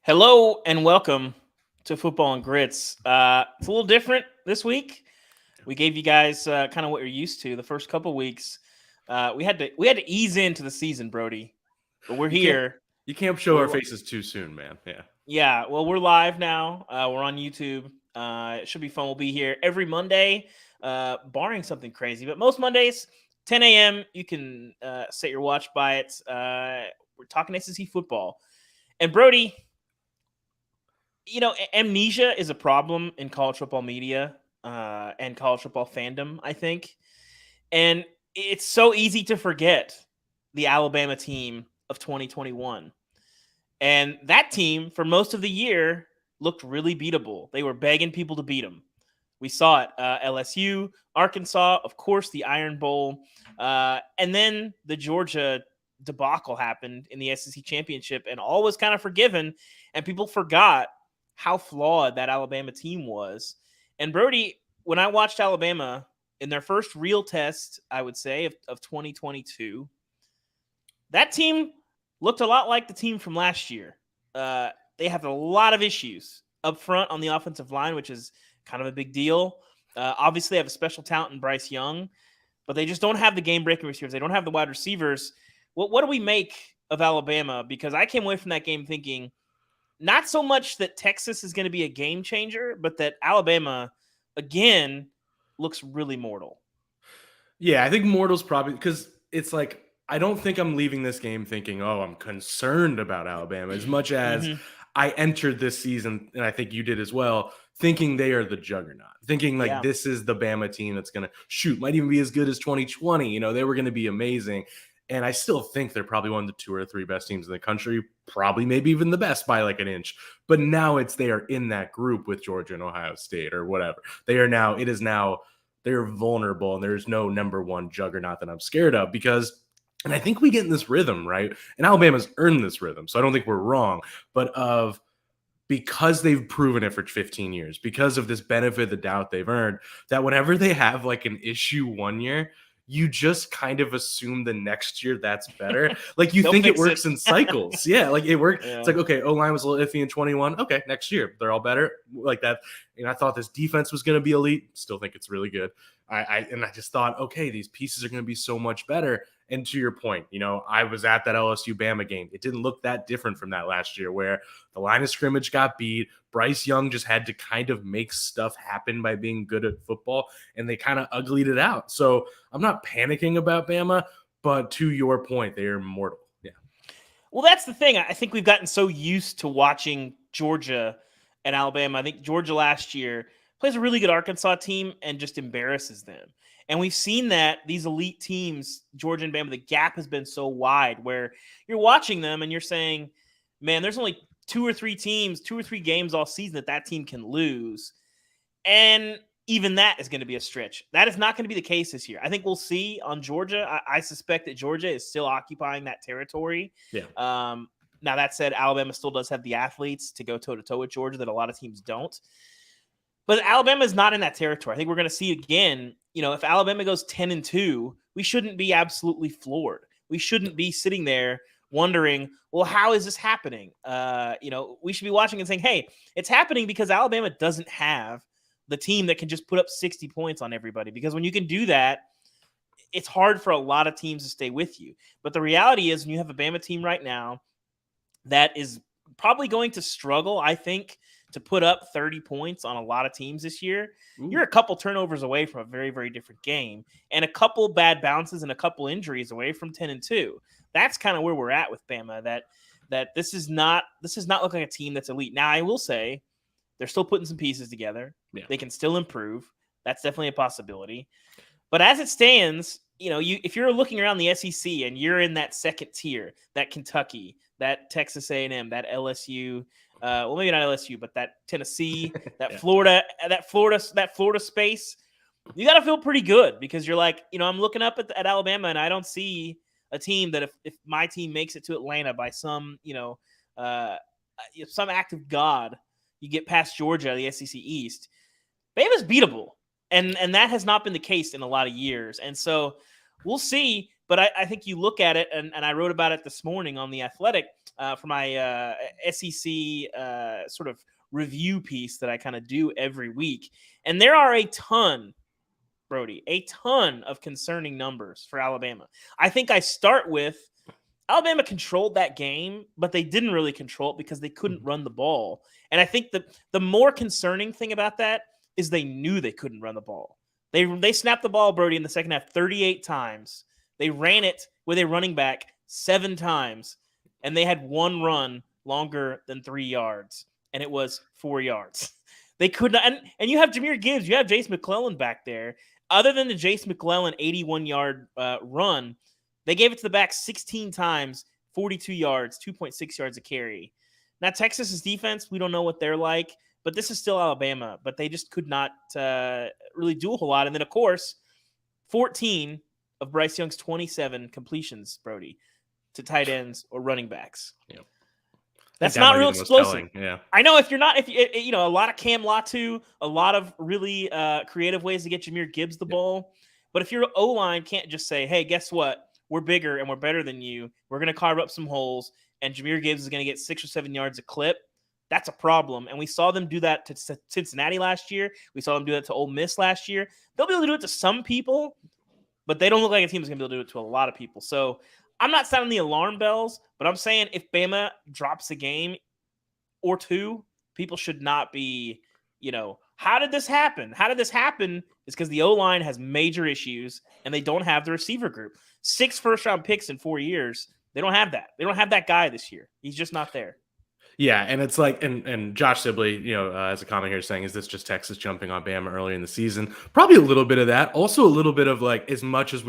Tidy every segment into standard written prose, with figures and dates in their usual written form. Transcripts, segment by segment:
Hello and welcome to Football and Grits. It's a little different this week. We gave you guys kind of what you're used to the first couple weeks. We had to ease into the season, Brody, but we're You can't here. you can't show our We're faces too soon, man. Yeah. yeah, well, we're live now. We're on YouTube. It should be fun. We'll be here every Monday, barring something crazy. But most Mondays, 10 a.m. You can set your watch by it. We're talking SEC football, and Brody. Amnesia is a problem in college football media and college football fandom, I think. And it's so easy to forget the Alabama team of 2021. And that team, for most of the year, looked really beatable. They were begging people to beat them. We saw it. LSU, Arkansas, of course, the Iron Bowl. And then the Georgia debacle happened in the SEC championship, and all was kind of forgiven. And people forgot how flawed that Alabama team was. And Brody, when I watched Alabama in their first real test, I would say, of 2022, that team looked a lot like the team from last year. They have a lot of issues up front on the offensive line, which is kind of a big deal. Obviously, they have a special talent in Bryce Young, but they just don't have the game-breaking receivers. They don't have the wide receivers. What do we make of Alabama? Because I came away from that game thinking not so much that Texas is going to be a game changer, but that Alabama, again, looks really mortal. Yeah, I think Mortal's probably because it's like I don't think I'm leaving this game thinking, oh, I'm concerned about Alabama as much as Mm-hmm. I entered this season, and I think you did as well, thinking they are the juggernaut, thinking like Yeah. this is the Bama team that's gonna shoot, might even be as good as 2020. They were gonna be amazing. And I still think they're probably one of the two or three best teams in the country, probably maybe even the best by like an inch. But now they are in that group with Georgia and Ohio State or whatever. They're vulnerable, and there's no number one juggernaut that I'm scared of and I think we get in this rhythm, right? And Alabama's earned this rhythm, so I don't think we're wrong, but because they've proven it for 15 years, because of this benefit of the doubt they've earned, that whenever they have like an issue one year, you just kind of assume the next year that's better. Like you They'll think it fix works it. in cycles. Yeah, like it worked. Yeah. It's like, okay, O-line was a little iffy in 21. Okay, next year, they're all better. Like that. And I thought this defense was going to be elite. Still think it's really good. I just thought, okay, these pieces are going to be so much better. And to your point, I was at that LSU Bama game. It didn't look that different from that last year where the line of scrimmage got beat. Bryce Young just had to kind of make stuff happen by being good at football, and they kind of uglied it out. So I'm not panicking about Bama, but to your point, they are mortal. Yeah. Well, that's the thing. I think we've gotten so used to watching Georgia and Alabama. I think Georgia last year plays a really good Arkansas team and just embarrasses them. And we've seen that these elite teams, Georgia and Bama, the gap has been so wide where you're watching them and you're saying, man, there's only two or three games all season that team can lose. And even that is going to be a stretch. That is not going to be the case this year. I think we'll see on Georgia. I suspect that Georgia is still occupying that territory. Yeah. Now, that said, Alabama still does have the athletes to go toe-to-toe with Georgia that a lot of teams don't. But Alabama is not in that territory. I think we're going to see again, if Alabama goes 10-2, we shouldn't be absolutely floored. We shouldn't be sitting there wondering, well, how is this happening? We should be watching and saying, hey, it's happening because Alabama doesn't have the team that can just put up 60 points on everybody. Because when you can do that, it's hard for a lot of teams to stay with you. But the reality is when you have a Bama team right now that is probably going to struggle, I think, to put up 30 points on a lot of teams this year, you're a couple turnovers away from a very, very different game and a couple bad bounces and a couple injuries away from 10-2. That's kind of where we're at with Bama, that this is not look like a team that's elite. Now, I will say they're still putting some pieces together. Yeah. They can still improve. That's definitely a possibility. But as it stands, if you're looking around the SEC and you're in that second tier, that Kentucky, that Texas A&M, that LSU, well, maybe not LSU, but that Tennessee, that Yeah. Florida, that Florida space, you got to feel pretty good because you're like, I'm looking up at Alabama and I don't see a team that if my team makes it to Atlanta by some, some act of God, you get past Georgia, the SEC East, Bama's beatable. And that has not been the case in a lot of years. And so we'll see. But I think you look at it, and I wrote about it this morning on The Athletic for my SEC sort of review piece that I kind of do every week. And there are a ton, Brody, a ton of concerning numbers for Alabama. I think I start with Alabama controlled that game, but they didn't really control it because they couldn't run the ball. And I think the more concerning thing about that is they knew they couldn't run the ball. They snapped the ball, Brody, in the second half 38 times. They ran it with a running back 7 times, and they had one run longer than 3 yards, and it was 4 yards. They could not, and you have Jahmyr Gibbs, you have Jace McClellan back there. Other than the Jace McClellan 81-yard run, they gave it to the back 16 times, 42 yards, 2.6 yards a carry. Now, Texas's defense, we don't know what they're like, but this is still Alabama. But they just could not really do a whole lot. And then, of course, 14 of Bryce Young's 27 completions, Brody, to tight ends or running backs. Yep. That's not real explosive. Yeah. I know if you know, a lot of Cam Latu, a lot of really creative ways to get Jahmyr Gibbs the ball. But if your O-line can't just say, hey, guess what? We're bigger and we're better than you. We're going to carve up some holes, and Jahmyr Gibbs is going to get 6 or 7 yards a clip. That's a problem. And we saw them do that to Cincinnati last year. We saw them do that to Ole Miss last year. They'll be able to do it to some people, but they don't look like a team that's going to be able to do it to a lot of people. So I'm not sounding the alarm bells, but I'm saying if Bama drops a game or two, people should not be, how did this happen? How did this happen? It's because the O-line has major issues and they don't have the receiver group. 6 first-round picks in 4 years. They don't have that. They don't have that guy this year. He's just not there. Yeah, and it's like, and Josh Sibley, as a comment here saying, is this just Texas jumping on Bama early in the season? Probably a little bit of that. Also a little bit of like, as much as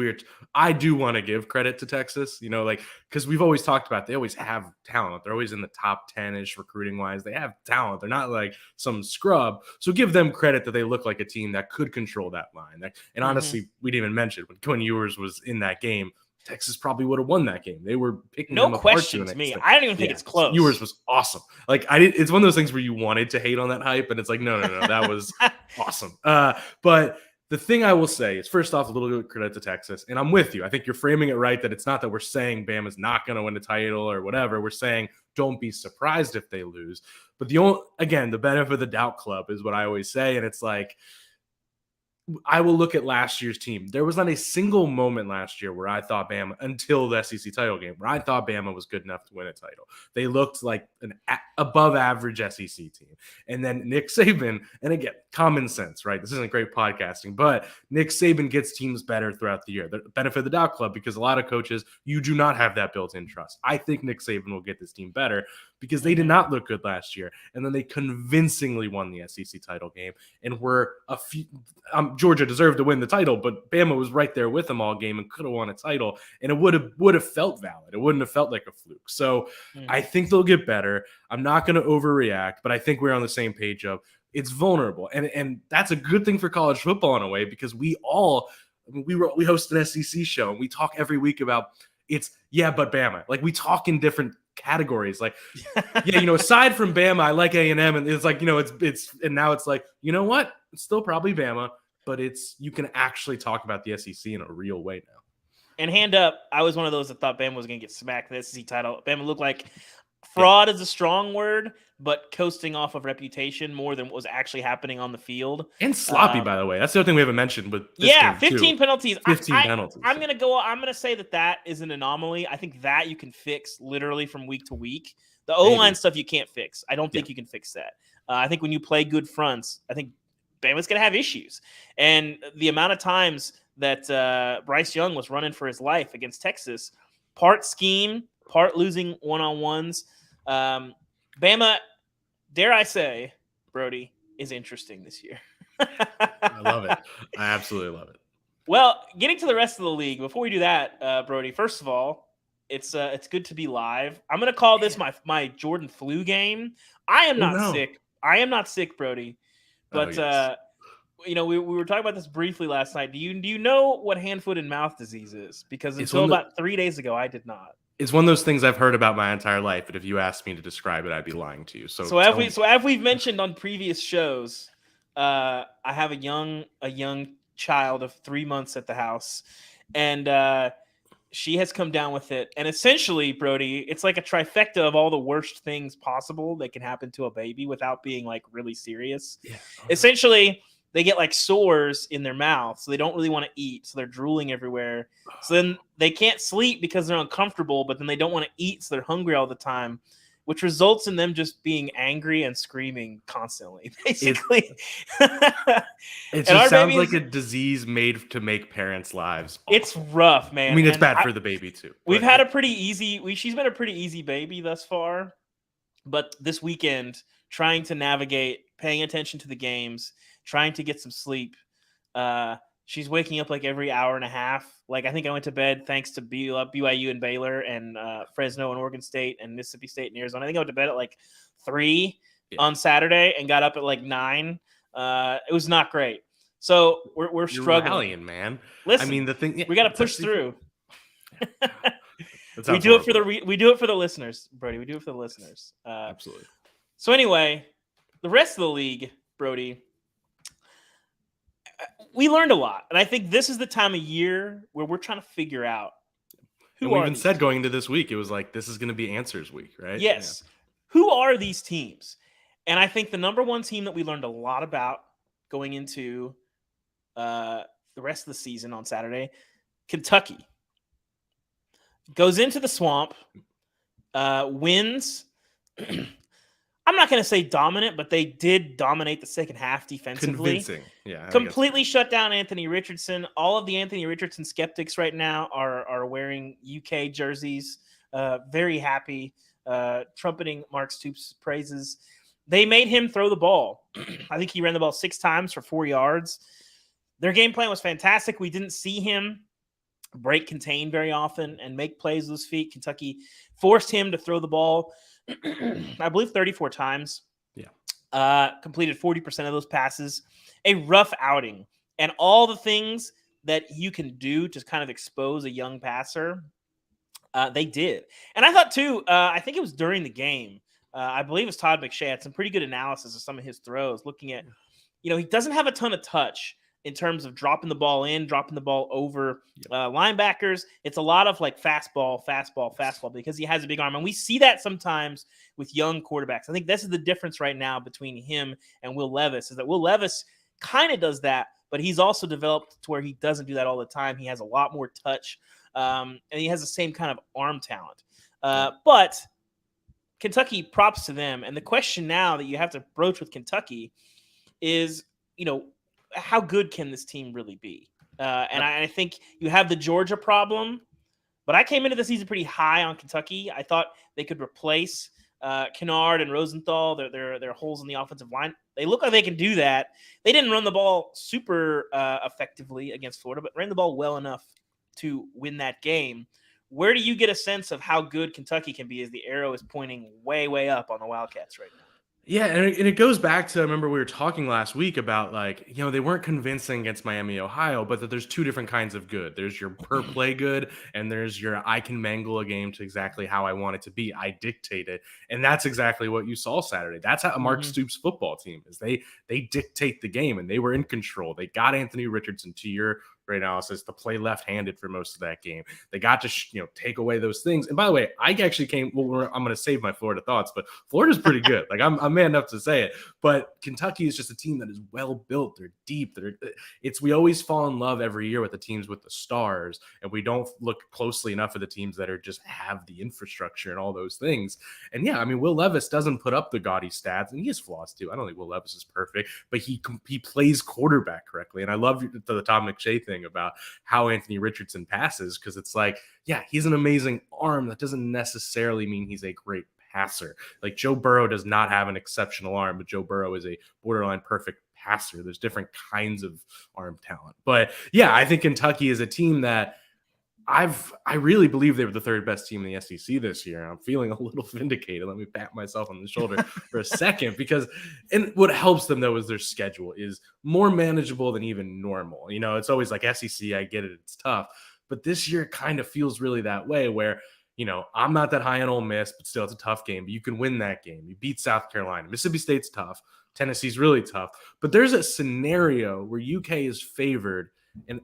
I do want to give credit to Texas, because we've always talked about, they always have talent. They're always in the top 10-ish recruiting wise. They have talent. They're not like some scrub. So give them credit that they look like a team that could control that line. And honestly, we didn't even mention when Quinn Ewers was in that game, Texas probably would have won that game. They were picking them apart. No question to me. I don't even think it's close. Ewers was awesome. It's one of those things where you wanted to hate on that hype, and it's like, no, that was awesome. But the thing I will say is, first off, a little bit of credit to Texas, and I'm with you. I think you're framing it right, that it's not that we're saying Bama's not going to win the title or whatever. We're saying don't be surprised if they lose. But the benefit of the doubt club is what I always say, and it's like, I will look at last year's team. There was not a single moment last year where I thought Bama, until the SEC title game, where I thought Bama was good enough to win a title. They looked like an above average SEC team. And then Nick Saban, and again, common sense, right? This isn't great podcasting, but Nick Saban gets teams better throughout the year. The benefit of the doubt club, because a lot of coaches, you do not have that built-in trust. I think Nick Saban will get this team better because they did not look good last year. And then they convincingly won the SEC title game and were Georgia deserved to win the title, but Bama was right there with them all game and could have won a title, and it would have felt valid. It wouldn't have felt like a fluke. So I think they'll get better. I'm not going to overreact, but I think we're on the same page of it's vulnerable, and that's a good thing for college football in a way, because we host an SEC show and we talk every week about but Bama. Like, we talk in different categories, like aside from Bama, I like A&M, and it's like, it's and now it's like, you know what, it's still probably Bama, but you can actually talk about the SEC in a real way now. And hand up, I was one of those that thought Bama was going to get smacked in the SEC title. Bama looked like fraud is a strong word, but coasting off of reputation more than what was actually happening on the field. And sloppy, by the way. That's the other thing we haven't mentioned. But 15 penalties. 15 penalties. I'm going to say that is an anomaly. I think that you can fix literally from week to week. The O-line stuff you can't fix. I don't think you can fix that. I think when you play good fronts, I think Bama's going to have issues. And the amount of times that Bryce Young was running for his life against Texas, part scheme, part losing one-on-ones. Bama, dare I say, Brody, is interesting this year. I love it. I absolutely love it. Well, getting to the rest of the league, before we do that, Brody, first of all, it's good to be live. I'm going to call this my Jordan flu game. I am not sick. I am not sick, Brody. But yes. We were talking about this briefly last night. Do you know what hand, foot, and mouth disease is? Because until about 3 days ago, I did not. It's one of those things I've heard about my entire life, but if you asked me to describe it, I'd be lying to you. So as we've mentioned on previous shows, I have a young child of 3 months at the house, and she has come down with it. And essentially, Brody, it's like a trifecta of all the worst things possible that can happen to a baby without being like really serious. Yeah. Essentially, they get like sores in their mouth, so they don't really want to eat, so they're drooling everywhere. So then they can't sleep because they're uncomfortable, but then they don't want to eat, so they're hungry all the time, which results in them just being angry and screaming constantly, basically. It just sounds like a disease made to make parents' lives awful. It's rough, man. I mean, it's bad for the baby too. We've had a pretty easy. She's been a pretty easy baby thus far, but this weekend, trying to navigate, paying attention to the games, trying to get some sleep. She's waking up like every hour and a half. Like I think I went to bed thanks to BYU and Baylor and Fresno and Oregon State and Mississippi State and Arizona. I think I went to bed at like 3 on Saturday and got up at like 9. It was not great. So we're struggling, rallying, man. Listen, I mean, the thing we got to push through. We do it for the listeners, Brody. We do it for the listeners. Absolutely. So anyway, the rest of the league, Brody, we learned a lot, and I think this is the time of year where we're trying to figure out who. And we even said going into this week, it was like this is going to be answers week, right? Yes. Yeah. Who are these teams? And I think the number one team that we learned a lot about going into the rest of the season on Saturday, Kentucky, goes into the swamp, wins. I'm not going to say dominant, but they did dominate the second half defensively. Convincing. Yeah. Completely shut down Anthony Richardson. All of the Anthony Richardson skeptics right now are wearing UK jerseys. Very happy, trumpeting Mark Stoops' praises. They made him throw the ball. I think he ran the ball 6 times for 4 yards. Their game plan was fantastic. We didn't see him break contain very often and make plays with his feet. Kentucky forced him to throw the ball, I believe 34 times. Yeah. Completed 40% of those passes. A rough outing. And all the things that you can do to kind of expose a young passer, they did. And I thought too, I think it was during the game, I believe it was Todd McShay had some pretty good analysis of some of his throws, looking at, he doesn't have a ton of touch in terms of dropping the ball in, dropping the ball over linebackers. It's a lot of like fastball because he has a big arm. And we see that sometimes with young quarterbacks. I think this is the difference right now between him and Will Levis, is that Will Levis kind of does that, but he's also developed to where he doesn't do that all the time. He has a lot more touch, and he has the same kind of arm talent. But Kentucky, props to them. And the question now that you have to broach with Kentucky is, how good can this team really be? And I think you have the Georgia problem, but I came into the season pretty high on Kentucky. I thought they could replace Kennard and Rosenthal. They're holes in the offensive line. They look like they can do that. They didn't run the ball super effectively against Florida, but ran the ball well enough to win that game. Where do you get a sense of how good Kentucky can be as the arrow is pointing way, way up on the Wildcats right now? Yeah, and it goes back to, I remember we were talking last week about they weren't convincing against Miami, Ohio, but that there's 2 different kinds of good. There's your per play good, and there's your I can mangle a game to exactly how I want it to be. I dictate it. And that's exactly what you saw Saturday. That's how Mark Stoops football team is. They dictate the game, and they were in control. They got Anthony Richardson, to your analysis, to play left-handed for most of that game. They got to take away those things. And by the way, I actually I'm going to save my Florida thoughts, but Florida's pretty good. I'm man enough to say it. But Kentucky is just a team that is well built. They're deep. We always fall in love every year with the teams with the stars, and we don't look closely enough at the teams that are just have the infrastructure and all those things. And yeah, I mean, Will Levis doesn't put up the gaudy stats, and he has flaws too. I don't think Will Levis is perfect, but he plays quarterback correctly. And I love the Tom McShay thing about how Anthony Richardson passes, because it's like, yeah, he's an amazing arm. That doesn't necessarily mean he's a great passer. Like Joe Burrow does not have an exceptional arm, but Joe Burrow is a borderline perfect passer. There's different kinds of arm talent. But yeah, I think Kentucky is a team that I really believe they were the 3rd best team in the SEC this year. I'm feeling a little vindicated. Let me pat myself on the shoulder for a second, and what helps them though is their schedule is more manageable than even normal. It's always like SEC, I get it, it's tough, but this year kind of feels really that way where, I'm not that high on Ole Miss, but still it's a tough game, but you can win that game. You beat South Carolina. Mississippi State's tough. Tennessee's really tough, but there's a scenario where UK is favored, and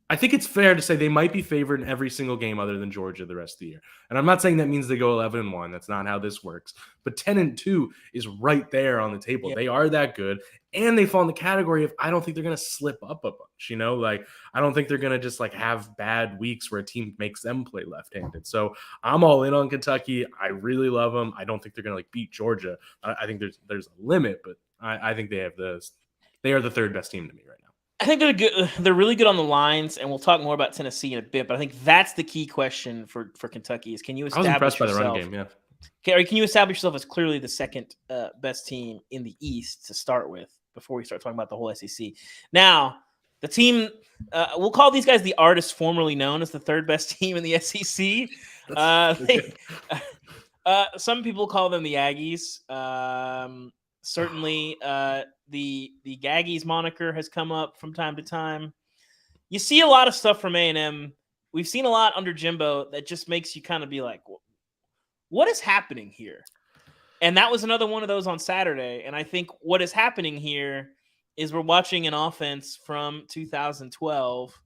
I think it's fair to say they might be favored in every single game other than Georgia the rest of the year. And I'm not saying that means they go 11-1. That's not how this works. But 10-2 is right there on the table. Yeah. They are that good. And they fall in the category of I don't think they're going to slip up a bunch. Like I don't think they're going to just like have bad weeks where a team makes them play left-handed. So I'm all in on Kentucky. I really love them. I don't think they're going to like beat Georgia. I think there's a limit, but I think they are the third best team to me right now. I think they're good. They're really good on the lines, and we'll talk more about Tennessee in a bit. But I think that's the key question for Kentucky: is can you establish I was impressed yourself, by the run game, yeah. Can you establish yourself as clearly the second best team in the East to start with before we start talking about the whole SEC? Now, the team we'll call these guys the artists formerly known as the third best team in the SEC. Some people call them the Aggies. Certainly, the Gaggies moniker has come up from time to time. You see a lot of stuff from A&M. We've seen a lot under Jimbo that just makes you kind of be like, what is happening here? And that was another one of those on Saturday. And I think what is happening here is we're watching an offense from 2012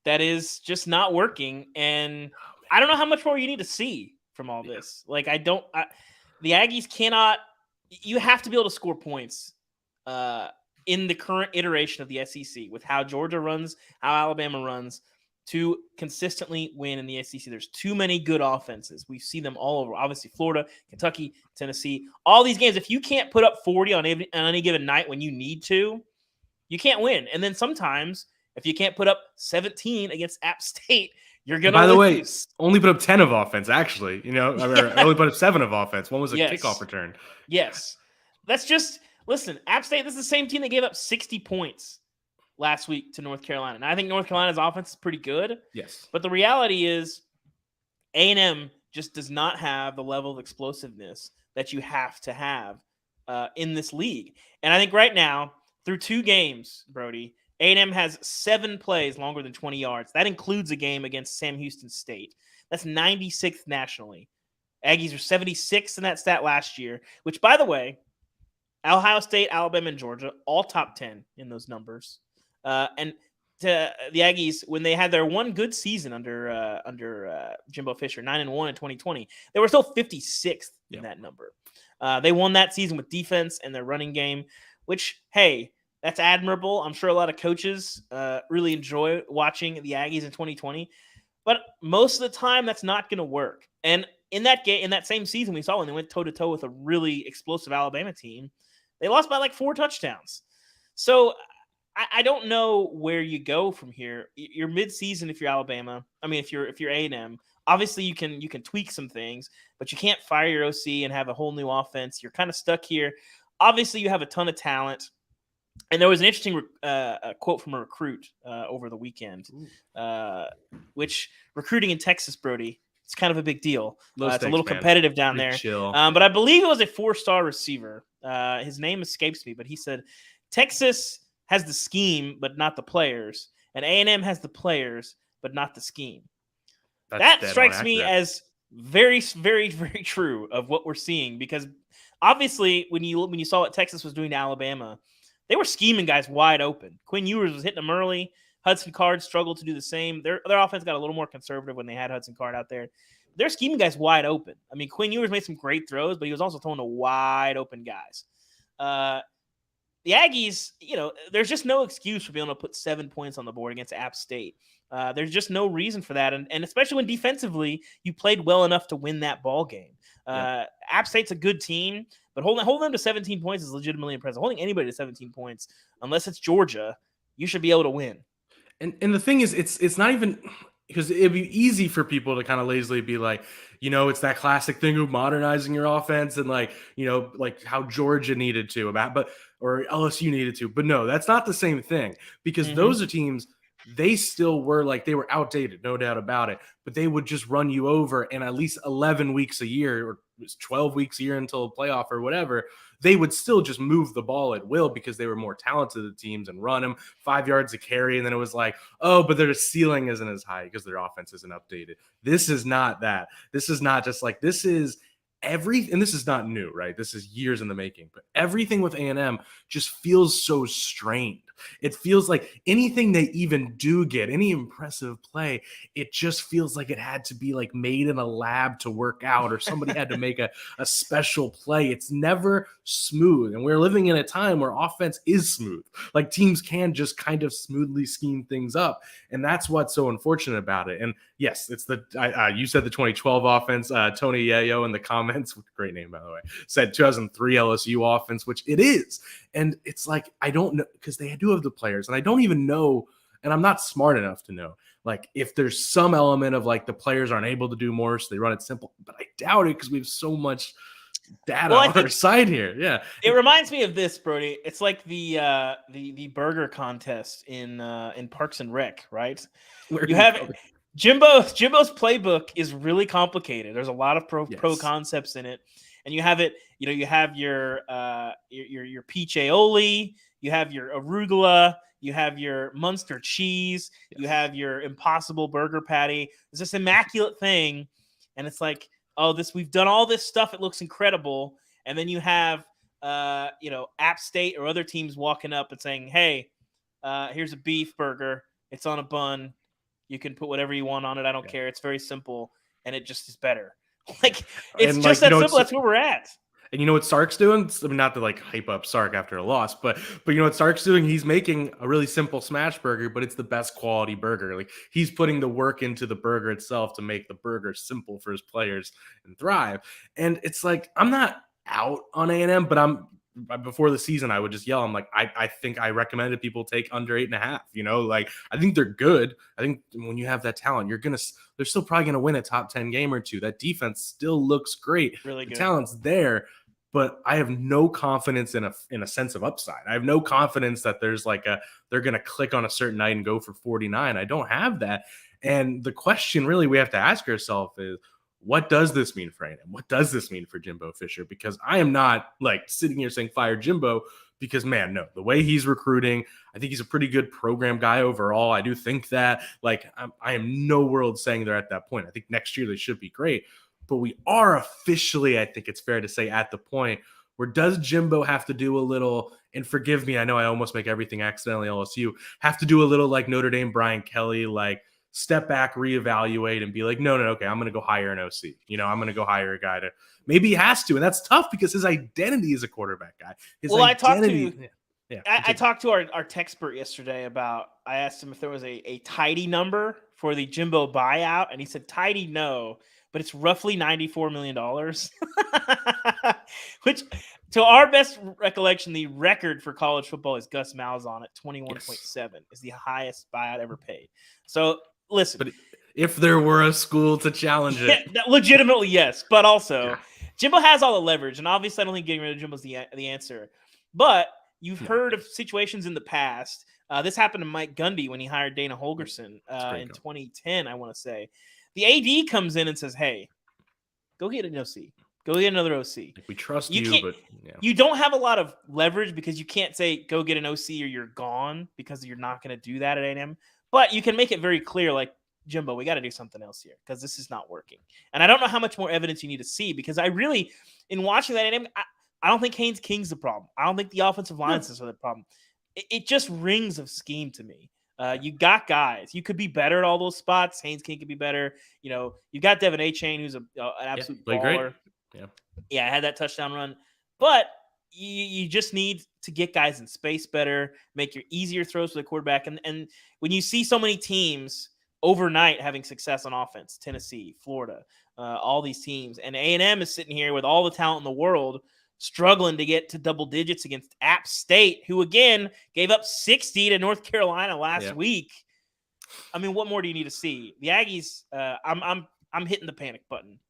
that is just not working. And I don't know how much more you need to see from all this. Like, the Aggies cannot. You have to be able to score points in the current iteration of the SEC with how Georgia runs, how Alabama runs, to consistently win in the SEC. There's too many good offenses. We see them all over. Obviously, Florida, Kentucky, Tennessee, all these games. If you can't put up 40 on any given night when you need to, you can't win. And then sometimes, if you can't put up 17 against App State, you're going to lose. By the way, only put up 10 of offense, actually. Only put up 7 of offense. One was a kickoff return. Yes. That's just, listen, App State, this is the same team that gave up 60 points last week to North Carolina. And I think North Carolina's offense is pretty good. Yes. But the reality is A&M just does not have the level of explosiveness that you have to have in this league. And I think right now, through 2 games, Brody, A&M has 7 plays longer than 20 yards. That includes a game against Sam Houston State. That's 96th nationally. Aggies are 76th in that stat last year, which, by the way, Ohio State, Alabama, and Georgia, all top 10 in those numbers. And to the Aggies, when they had their one good season under Jimbo Fisher, 9-1 in 2020, they were still 56th in that number. They won that season with defense and their running game, which, hey, that's admirable. I'm sure a lot of coaches really enjoy watching the Aggies in 2020. But most of the time, that's not going to work. And in that game, in that same season, we saw when they went toe-to-toe with a really explosive Alabama team, they lost by like 4 touchdowns. So I don't know where you go from here. You're mid-season if you're Alabama. I mean, if you're A&M, obviously you can tweak some things, but you can't fire your OC and have a whole new offense. You're kind of stuck here. Obviously, you have a ton of talent. And there was an interesting quote from a recruit over the weekend, which recruiting in Texas, Brody, it's kind of a big deal. It's a little competitive down there. But I believe it was a 4-star receiver. His name escapes me, but he said, Texas has the scheme, but not the players. And A&M has the players, but not the scheme. That strikes me as very, very, very true of what we're seeing. Because obviously, when you saw what Texas was doing to Alabama, they were scheming guys wide open. Quinn Ewers was hitting them early. Hudson Card struggled to do the same. Their offense got a little more conservative when they had Hudson Card out there. They're scheming guys wide open. I mean, Quinn Ewers made some great throws, but he was also throwing to wide open guys. The Aggies, there's just no excuse for being able to put 7 points on the board against App State. There's just no reason for that. And especially when defensively, you played well enough to win that ball game. App State's a good team, but holding them to 17 points is legitimately impressive. Holding anybody to 17 points, unless it's Georgia, you should be able to win. And the thing is, it's not even because it'd be easy for people to kind of lazily be like, it's that classic thing of modernizing your offense and like how Georgia needed to or LSU needed to. But no, that's not the same thing because those are teams. They still were they were outdated, no doubt about it, but they would just run you over in at least 11 weeks a year or 12 weeks a year until a playoff or whatever. They would still just move the ball at will because they were more talented the teams and run them 5 yards a carry. And then it was like, oh, but their ceiling isn't as high because their offense isn't updated. This is not that. This is not just this is and this is not new, right? This is years in the making, but everything with A&M just feels so strained. It feels like anything they even do get, any impressive play, it just feels like it had to be like made in a lab to work out, or somebody had to make a special play. It's never smooth. And we're living in a time where offense is smooth. Like teams can just kind of smoothly scheme things up. And that's what's so unfortunate about it. And yes, it's you said the 2012 offense. Tony Yayo in the comments, great name by the way, said 2003 LSU offense, which it is. And it's like, I don't know, because they do have the players, and I don't even know, and I'm not smart enough to know, like if there's some element of like the players aren't able to do more, so they run it simple. But I doubt it because we have so much data on our side here. Yeah, it reminds me of this, Brody. It's like the burger contest in Parks and Rec, right? You have Jimbo's playbook is really complicated. There's a lot of pro concepts in it, and you have it. You have your peach aioli, you have your arugula, you have your Munster cheese, you have your Impossible burger patty. It's this immaculate thing, and it's like, oh, we've done all this stuff. It looks incredible, and then you have App State or other teams walking up and saying, hey, here's a beef burger. It's on a bun. You can put whatever you want on it. I don't care. It's very simple, and it just is better. Like, it's and just that simple. That's where we're at. And you know what Sark's doing? I mean, not to like hype up Sark after a loss, but you know what Sark's doing? He's making a really simple smash burger, but it's the best quality burger. Like he's putting the work into the burger itself to make the burger simple for his players and thrive. And it's like, I'm not out on A&M, but before the season, I would just yell. I'm like, I think I recommended people take under 8.5. Like I think they're good. I think when you have that talent, they're still probably gonna win a top 10 game or two. That defense still looks great. Really good. The talent's there, but I have no confidence in a sense of upside. I have no confidence that there's like they're gonna click on a certain night and go for 49. I don't have that. And the question really we have to ask ourselves is, what does this mean for A&M? What does this mean for Jimbo Fisher? Because I am not like sitting here saying fire Jimbo, because man, no, the way he's recruiting, I think he's a pretty good program guy overall. I do think that. Like I am no world saying they're at that point. I think next year they should be great, but we are officially, I think it's fair to say, at the point where does Jimbo have to do a little, and forgive me, I know I almost make everything accidentally LSU, have to do a little like Notre Dame Brian Kelly, like step back, reevaluate, and be like, no, okay, I'm going to go hire an OC. I'm going to go hire a guy maybe he has to. And that's tough because his identity is a quarterback guy. I talked to our tech expert yesterday I asked him if there was a tidy number for the Jimbo buyout. And he said, tidy, no, but it's roughly $94 million, which to our best recollection, the record for college football is Gus Malzahn at 21.7 is the highest buyout ever paid. So, listen, but if there were a school to challenge it, legitimately yes, but also Jimbo has all the leverage, and obviously I don't think getting rid of Jimbo's the answer. But you've heard of situations in the past. This happened to Mike Gundy when he hired Dana Holgorsen in 2010, I want to say. The AD comes in and says, "Hey, go get an OC. Go get another OC. We trust you, but you don't have a lot of leverage because you can't say go get an OC or you're gone, because you're not going to do that at A&M. But you can make it very clear, like, Jimbo, we got to do something else here because this is not working. And I don't know how much more evidence you need to see, because I really, in watching that A&M, I don't think Haynes King's the problem. I don't think the offensive line is the problem. It just rings of scheme to me. You got guys. You could be better at all those spots. Haynes King could be better. You've got Devin A-Chain, who's an absolute baller. Great. Yeah, I had that touchdown run. But you just need to get guys in space better, make your easier throws for the quarterback. And when you see so many teams overnight having success on offense, Tennessee, Florida, all these teams, and A&M is sitting here with all the talent in the world, struggling to get to double digits against App State, who again gave up 60 to North Carolina last week. I mean, what more do you need to see? The Aggies, I'm hitting the panic button.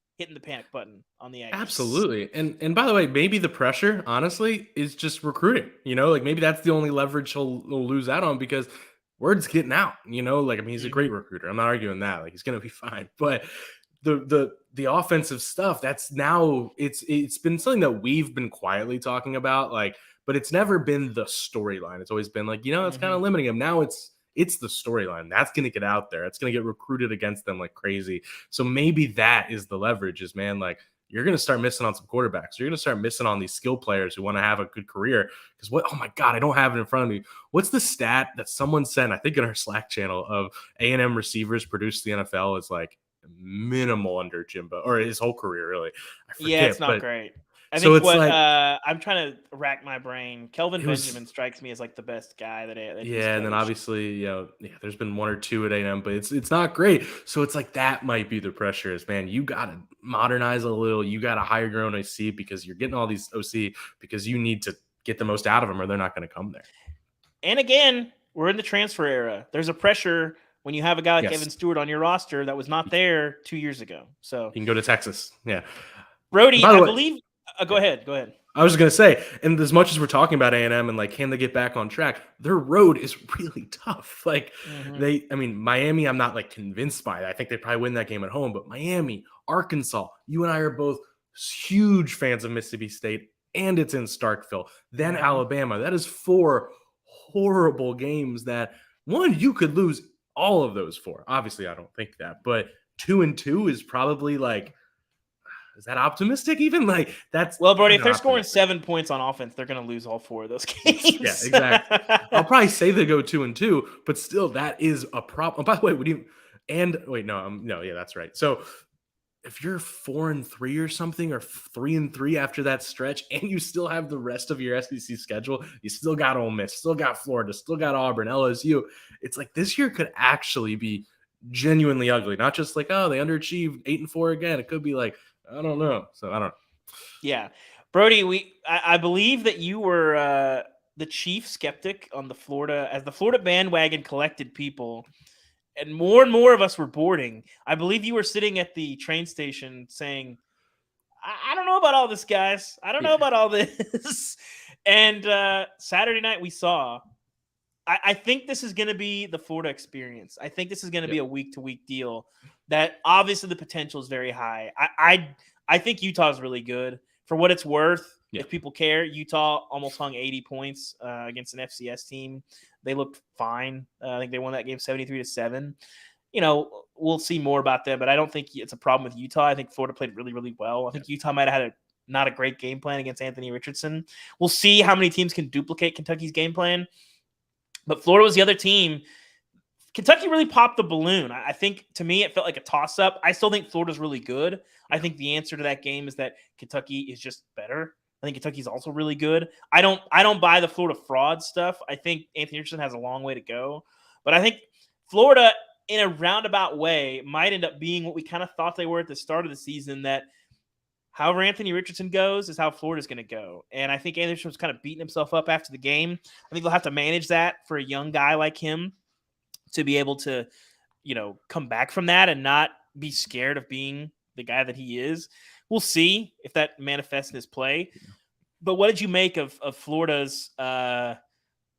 On the Aggies. Absolutely. And by the way, maybe the pressure, honestly, is just recruiting. Like maybe that's the only leverage he'll lose out on, because word's getting out. He's a great recruiter. I'm not arguing that. Like, he's gonna be fine. But the offensive stuff, that's now it's been something that we've been quietly talking about, but it's never been the storyline. It's always been like, it's kind of limiting him. Now it's the storyline that's going to get out there. It's going to get recruited against them like crazy. So maybe that is the leverage, is, man, like, you're going to start missing on some quarterbacks. You're going to start missing on these skill players who want to have a good career. Because oh my God, I don't have it in front of me. What's the stat that someone sent, I think in our Slack channel, of A&M receivers produced the NFL is like minimal under Jimbo, or his whole career, really. I forget. Yeah, it's not great. I so think it's like, I'm trying to rack my brain. Kelvin Benjamin strikes me as like the best guy that yeah, and then obviously, there's been one or two at A&M, but it's not great. So it's like that might be the pressure is, man, you got to modernize a little. You got to hire your own OC because you're getting all these OC because you need to get the most out of them or they're not going to come there. And again, we're in the transfer era. There's a pressure when you have a guy like Evan Stewart on your roster that was not there 2 years ago. So you can go to Texas. Yeah. Brody, I believe. Go ahead. I was going to say, and as much as we're talking about A&M and like, can they get back on track? Their road is really tough. Like Miami, I'm not like convinced by that. I think they probably win that game at home, but Miami, Arkansas, you and I are both huge fans of Mississippi State, and it's in Starkville. Then Alabama. That is 4 horrible games that you could lose all of those 4. Obviously, I don't think that, but 2-2 is probably like, is that optimistic even? Like that's Brody, if they're scoring 7 points on offense, they're going to lose all 4 of those games. Yeah, exactly. I'll probably say they go 2-2, but still that is a problem. By the way, that's right. So if you're 4-3 or something, or 3-3 after that stretch, and you still have the rest of your SEC schedule, you still got Ole Miss, still got Florida, still got Auburn, LSU. It's like this year could actually be genuinely ugly. Not just like, oh, they underachieved 8-4 again. It could be like, I don't know. So I don't know. Yeah. Brody, I believe that you were the chief skeptic on the Florida bandwagon collected people, and more of us were boarding. I believe you were sitting at the train station saying, I don't know about all this, guys. I don't know about all this. And Saturday night we saw, I think this is going to be the Florida experience. I think this is going to be a week-to-week deal that obviously the potential is very high. I think Utah is really good. For what it's worth, if people care, Utah almost hung 80 points against an FCS team. They looked fine. I think they won that game 73-7. We'll see more about them, but I don't think it's a problem with Utah. I think Florida played really, really well. I think Utah might have had not a great game plan against Anthony Richardson. We'll see how many teams can duplicate Kentucky's game plan. But Florida was the other team. Kentucky really popped the balloon. I think, to me, it felt like a toss-up. I still think Florida's really good. I think the answer to that game is that Kentucky is just better. I think Kentucky's also really good. I don't buy the Florida fraud stuff. I think Anthony Richardson has a long way to go. But I think Florida, in a roundabout way, might end up being what we kind of thought they were at the start of the season, that however Anthony Richardson goes is how Florida's going to go. And I think Anthony Richardson was kind of beating himself up after the game. I think they'll have to manage that for a young guy like him to be able to, come back from that and not be scared of being the guy that he is. We'll see if that manifests in his play. But what did you make of Florida's I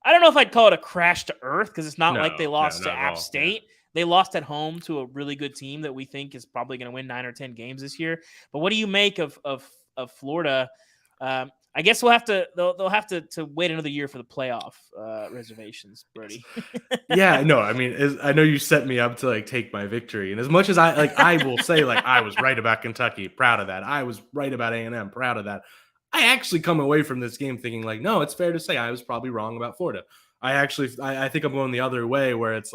don't know if I'd call it a crash to earth, because it's not like they lost to App State. Yeah. They lost at home to a really good team that we think is probably going to win 9 or 10 games this year. But what do you make of Florida? I guess they'll have to wait another year for the playoff reservations, Brody. Yeah, no, I mean, I know you set me up to take my victory, and as much as I will say I was right about Kentucky, proud of that. I was right about A&M, proud of that. I actually come away from this game thinking no, it's fair to say I was probably wrong about Florida. I think I'm going the other way, where it's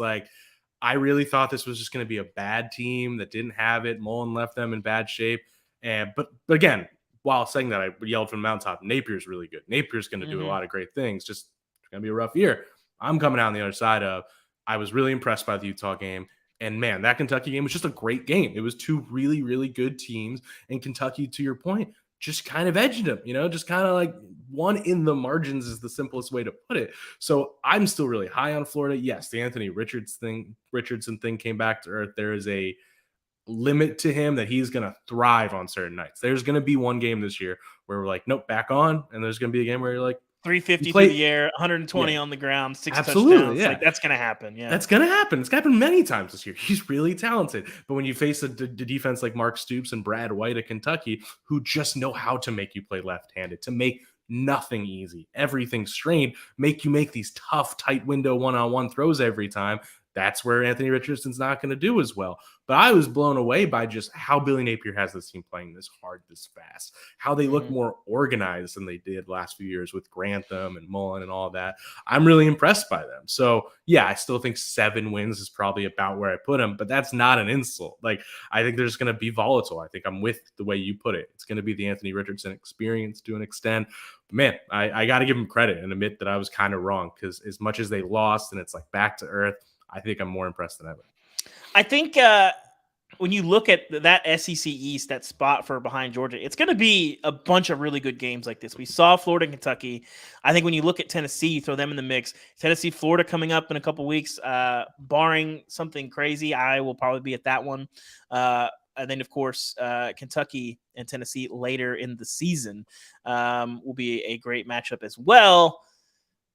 I really thought this was just going to be a bad team that didn't have it. Mullen left them in bad shape, but again, while saying that, I yelled from the mountaintop, Napier's really good. Napier's going to do a lot of great things. Just it's going to be a rough year. I'm coming out on the other side of, I was really impressed by the Utah game. And man, that Kentucky game was just a great game. It was 2 really, really good teams. And Kentucky, to your point, just kind of edged them, just kind of won in the margins is the simplest way to put it. So I'm still really high on Florida. Yes, the Anthony Richardson thing came back to earth. There is a limit to him that he's going to thrive on certain nights. There's going to be one game this year where we're nope, back on. And there's going to be a game where you're 350 through the air, 120 on the ground, 6 touchdowns. Yeah. That's going to happen. Yeah, that's going to happen. It's happened many times this year. He's really talented. But when you face a defense like Mark Stoops and Brad White at Kentucky, who just know how to make you play left-handed, to make nothing easy, everything strained, make you make these tough, tight window one-on-one throws every time, that's where Anthony Richardson's not going to do as well. But I was blown away by just how Billy Napier has this team playing this hard, this fast, how they look more organized than they did last few years with Grantham and Mullen and all that. I'm really impressed by them. So, yeah, I still think 7 wins is probably about where I put them, but that's not an insult. Like, I think they're just going to be volatile. I think I'm with the way you put it. It's going to be the Anthony Richardson experience to an extent. But man, I got to give them credit and admit that I was kind of wrong, because as much as they lost and it's like back to earth, I think I'm more impressed than ever. I think when you look at that SEC East, that spot for behind Georgia, it's going to be a bunch of really good games like this. We saw Florida and Kentucky. I think when you look at Tennessee, you throw them in the mix. Tennessee, Florida coming up in a couple weeks, barring something crazy, I will probably be at that one. And then, of course, Kentucky and Tennessee later in the season will be a great matchup as well.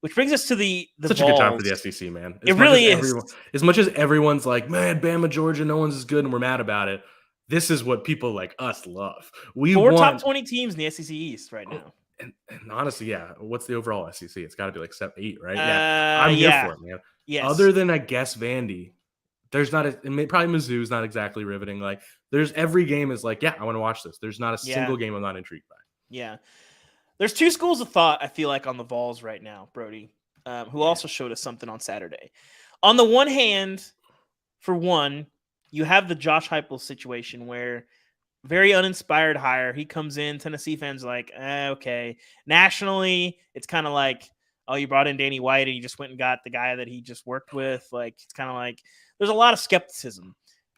Which brings us to the such Vols. A good time for the SEC, man. It really is. As much as everyone's like, man, Bama, Georgia, no one's as good, and we're mad about it. This is what people like us love. We 4 top 20 teams in the SEC East right now. And honestly, yeah. What's the overall SEC? It's got to be like 7-8, right? I'm here for it, man. Yes. Other than, I guess, Vandy, there's not probably Mizzou's not exactly riveting. Like, there's every game is like, yeah, I want to watch this. There's not a single game I'm not intrigued by. Yeah. There's 2 schools of thought, I feel like, on the Vols right now, Brody, who also showed us something on Saturday. On the one hand, for one, you have the Josh Heupel situation where very uninspired hire. He comes in, Tennessee fans are like, okay. Nationally, it's kind of like, oh, you brought in Danny White and you just went and got the guy that he just worked with. Like, it's kind of like there's a lot of skepticism.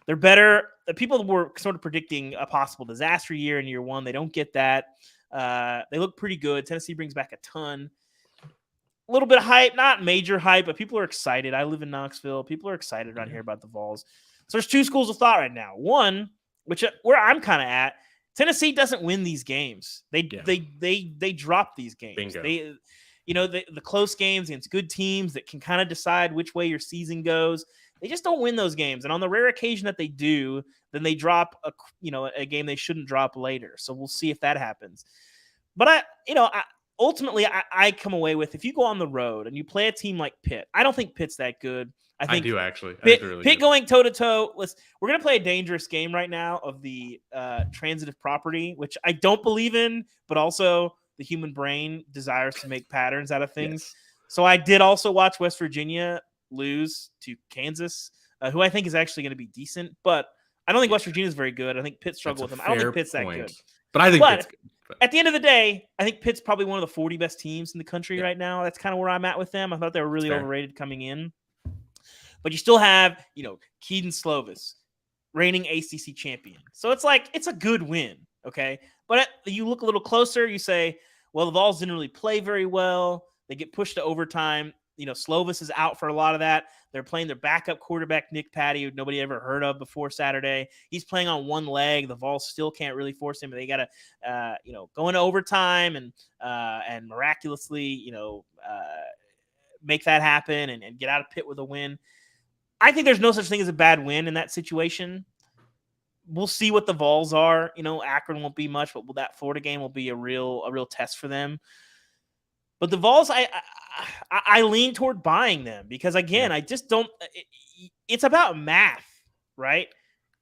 They're better. The people were sort of predicting a possible disaster year in year 1. They don't get that. They look pretty good. Tennessee brings back a ton. A little bit of hype, not major hype, but people are excited. I live in Knoxville. People are excited around here about the Vols. So there's 2 schools of thought right now. One, which where I'm kind of at, Tennessee doesn't win these games. They drop these games. Bingo. They, the close games against good teams that can kind of decide which way your season goes. They just don't win those games. And on the rare occasion that they do, then they drop a game they shouldn't drop later. So we'll see if that happens. But ultimately I come away with, if you go on the road and you play a team like Pitt, I don't think Pitt's that good. I do actually. Pitt going toe to toe. We're going to play a dangerous game right now of the transitive property, which I don't believe in, but also the human brain desires to make patterns out of things. Yes. So I did also watch West Virginia lose to Kansas, who I think is actually going to be decent, but I don't think West Virginia is very good. I think Pitt struggled with them. I don't think Pitt's that good. But I think Pitt's good. At the end of the day, I think Pitt's probably one of the 40 best teams in the country right now. That's kind of where I'm at with them. I thought they were really overrated coming in. But you still have, Keaton Slovis, reigning ACC champion. So it's like, it's a good win, okay? But you look a little closer, you say, well, the Vols didn't really play very well. They get pushed to overtime. Slovis is out for a lot of that. They're playing their backup quarterback, Nick Patty, who nobody ever heard of before Saturday. He's playing on one leg. The Vols still can't really force him. They got to, go into overtime and miraculously, make that happen and get out of Pitt with a win. I think there's no such thing as a bad win in that situation. We'll see what the Vols are. Akron won't be much, but that Florida game will be a real test for them. But the Vols, I lean toward buying them because, again, I just don't – it's about math, right?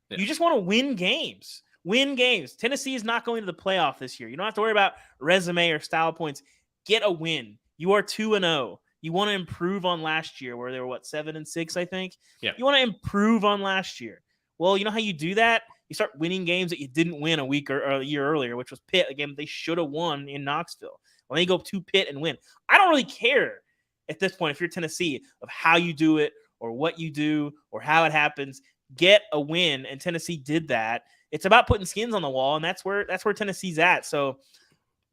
Yeah. You just want to win games. Win games. Tennessee is not going to the playoff this year. You don't have to worry about resume or style points. Get a win. You are 2-0. You want to improve on last year where they were, 7-6, I think? Yeah. You want to improve on last year. Well, you know how you do that? You start winning games that you didn't win a week or a year earlier, which was Pitt, a game they should have won in Knoxville. When they go to Pitt and win. I don't really care at this point, if you're Tennessee, of how you do it or what you do or how it happens. Get a win, and Tennessee did that. It's about putting skins on the wall, and that's where Tennessee's at. So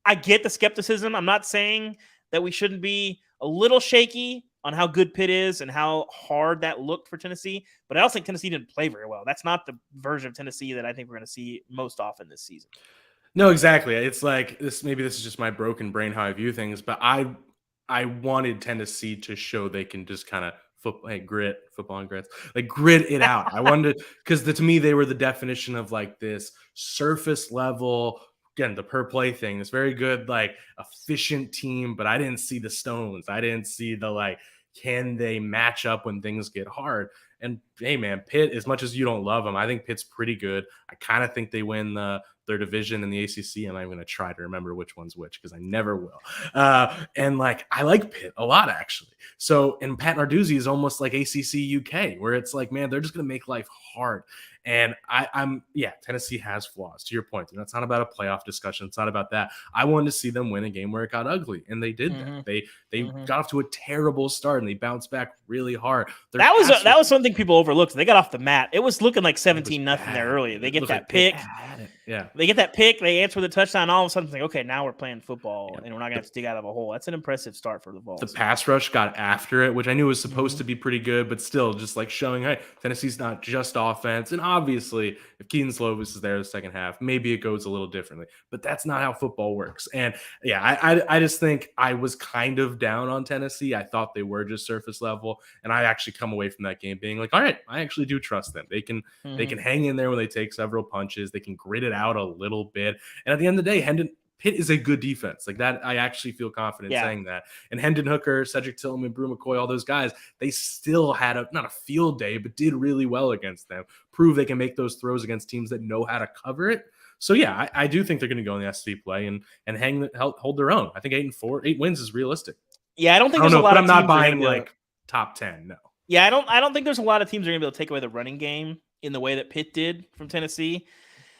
I get the skepticism. I'm not saying that we shouldn't be a little shaky on how good Pitt is and how hard that looked for Tennessee, but I also think Tennessee didn't play very well. That's not the version of Tennessee that I think we're going to see most often this season. No, exactly. It's like this. Maybe this is just my broken brain how I view things, but I wanted Tennessee to show they can just kind of football and grits, like grit it out. I wanted because to me they were the definition of like this surface level. Again, the per play thing is very good, like efficient team, but I didn't see the stones. I didn't see the like can they match up when things get hard? And hey, man, Pitt, as much as you don't love them, I think Pitt's pretty good. I kind of think they win their division in the ACC. And I'm going to try to remember which one's which because I never will. And like, I like Pitt a lot, actually. So, and Pat Narduzzi is almost like ACC UK, where it's like, man, they're just going to make life hard. And Tennessee has flaws, to your point. And that's not about a playoff discussion. It's not about that. I wanted to see them win a game where it got ugly, and they did that. They got off to a terrible start, and they bounced back really hard. That was something people overlooked. They got off the mat. It was looking like 17-0 there earlier. They get that pick. Yeah. They get that pick. They answer the touchdown. All of a sudden, it's like, okay, now we're playing football, and we're not going to have to dig out of a hole. That's an impressive start for the Vols. The pass rush got after it, which I knew was supposed to be pretty good, but still just like showing, hey, Tennessee's not just offense. And obviously, if Keaton Slovis is there the second half, maybe it goes a little differently. But that's not how football works. And yeah, I just think I was kind of down on Tennessee. I thought they were just surface level. And I actually come away from that game being like, all right, I actually do trust them. They can hang in there when they take several punches. They can grit it out a little bit. And at the end of the day, Pitt is a good defense. Like that, I actually feel confident saying that. And Hendon Hooker, Cedric Tillman, Brew McCoy, all those guys, they still had not a field day, but did really well against them. Prove they can make those throws against teams that know how to cover it. So yeah, I do think they're going to go in the SC play and hold their own. I think 8 wins is realistic. Yeah, I don't think there's a lot of teams. I'm not buying like top 10. No. Yeah, I don't think there's a lot of teams that are going to be able to take away the running game in the way that Pitt did from Tennessee.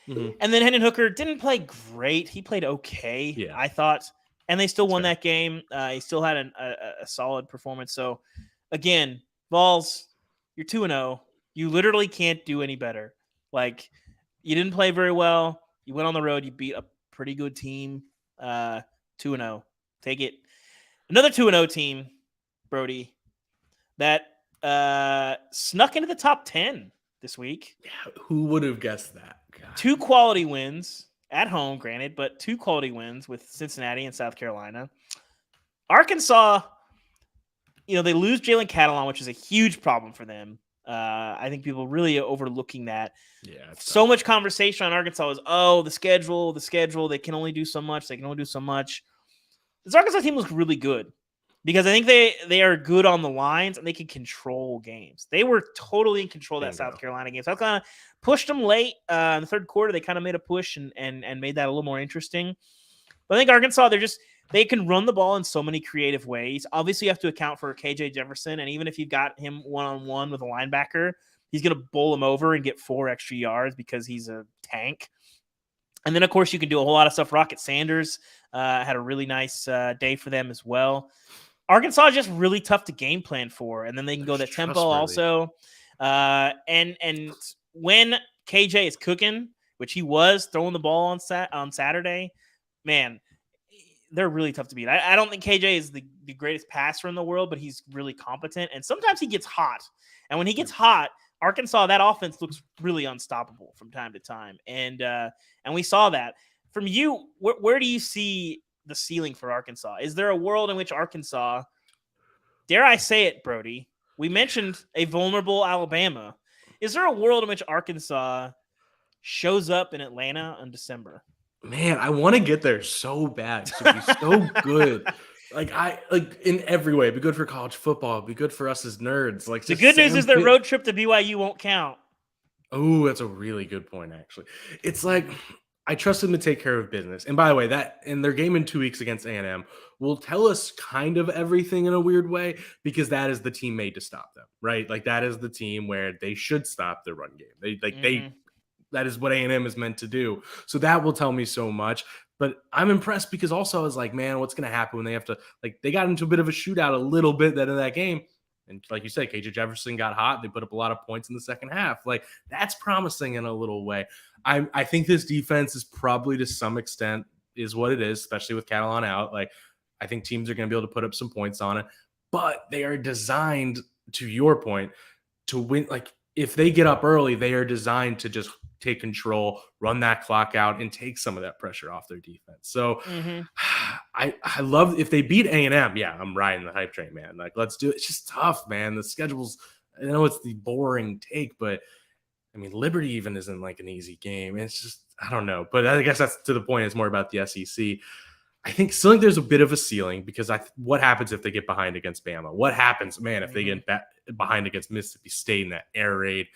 And then Hendon Hooker didn't play great. He played okay, I thought. And they still won that game. He still had a solid performance. So, again, Vols, you're 2-0. You literally can't do any better. Like, you didn't play very well. You went on the road. You beat a pretty good team. 2-0. Take it. Another 2-0 team, Brody, that snuck into the top 10 this week. Yeah, who would have guessed that? God. 2 quality wins at home, granted, but 2 quality wins with Cincinnati and South Carolina. Arkansas, they lose Jalen Catalon, which is a huge problem for them. I think people really overlooking that. Yeah. So much conversation on Arkansas was, the schedule. They can only do so much. This Arkansas team looks really good because I think they are good on the lines and they can control games. They were totally in control of that South Carolina game. South Carolina pushed them late in the third quarter. They kind of made a push and made that a little more interesting. But I think Arkansas, they can run the ball in so many creative ways. Obviously, you have to account for KJ Jefferson, and even if you've got him one-on-one with a linebacker, he's going to bowl him over and get 4 extra yards because he's a tank. And then, of course, you can do a whole lot of stuff. Rocket Sanders had a really nice day for them as well. Arkansas is just really tough to game plan for, and then they can go that tempo also. And when KJ is cooking, which he was throwing the ball on Saturday, man, they're really tough to beat. I don't think KJ is the greatest passer in the world, but he's really competent, and sometimes he gets hot. And when he gets hot, Arkansas, that offense looks really unstoppable from time to time, and we saw that. From you, where do you see the ceiling for Arkansas? Is there a world in which Arkansas, dare I say it, Brody, we mentioned a vulnerable Alabama. Is there a world in which Arkansas shows up in Atlanta in December? Man, I want to get there so bad. It would be so good. In every way. It'd be good for college football. It'd be good for us as nerds. Like, the good news is their road trip to BYU won't count. Oh, that's a really good point, actually. It's like, I trust them to take care of business. And by the way, that in their game in 2 weeks against A&M will tell us kind of everything in a weird way, because that is the team made to stop them, right? Like, that is the team where they should stop their run game. That is what A&M is meant to do. So that will tell me so much. But I'm impressed because also I was like, man, what's going to happen when they have to, they got into a bit of a shootout a little bit that in that game. And like you said, KJ Jefferson got hot. They put up a lot of points in the second half. That's promising in a little way. I think this defense is probably to some extent is what it is, especially with Catalon out. I think teams are going to be able to put up some points on it. But they are designed, to your point, to win. If they get up early, they are designed to just take control, run that clock out, and take some of that pressure off their defense. So I love if they beat A&M. Yeah, I'm riding the hype train, man. Let's do it. It's just tough, man. The schedule's, I know it's the boring take, but I mean, Liberty even isn't an easy game. It's just, I don't know. But I guess that's to the point. It's more about the SEC. I still think there's a bit of a ceiling because what happens if they get behind against Bama? What happens, man, if they get behind against Mississippi State in that air raid?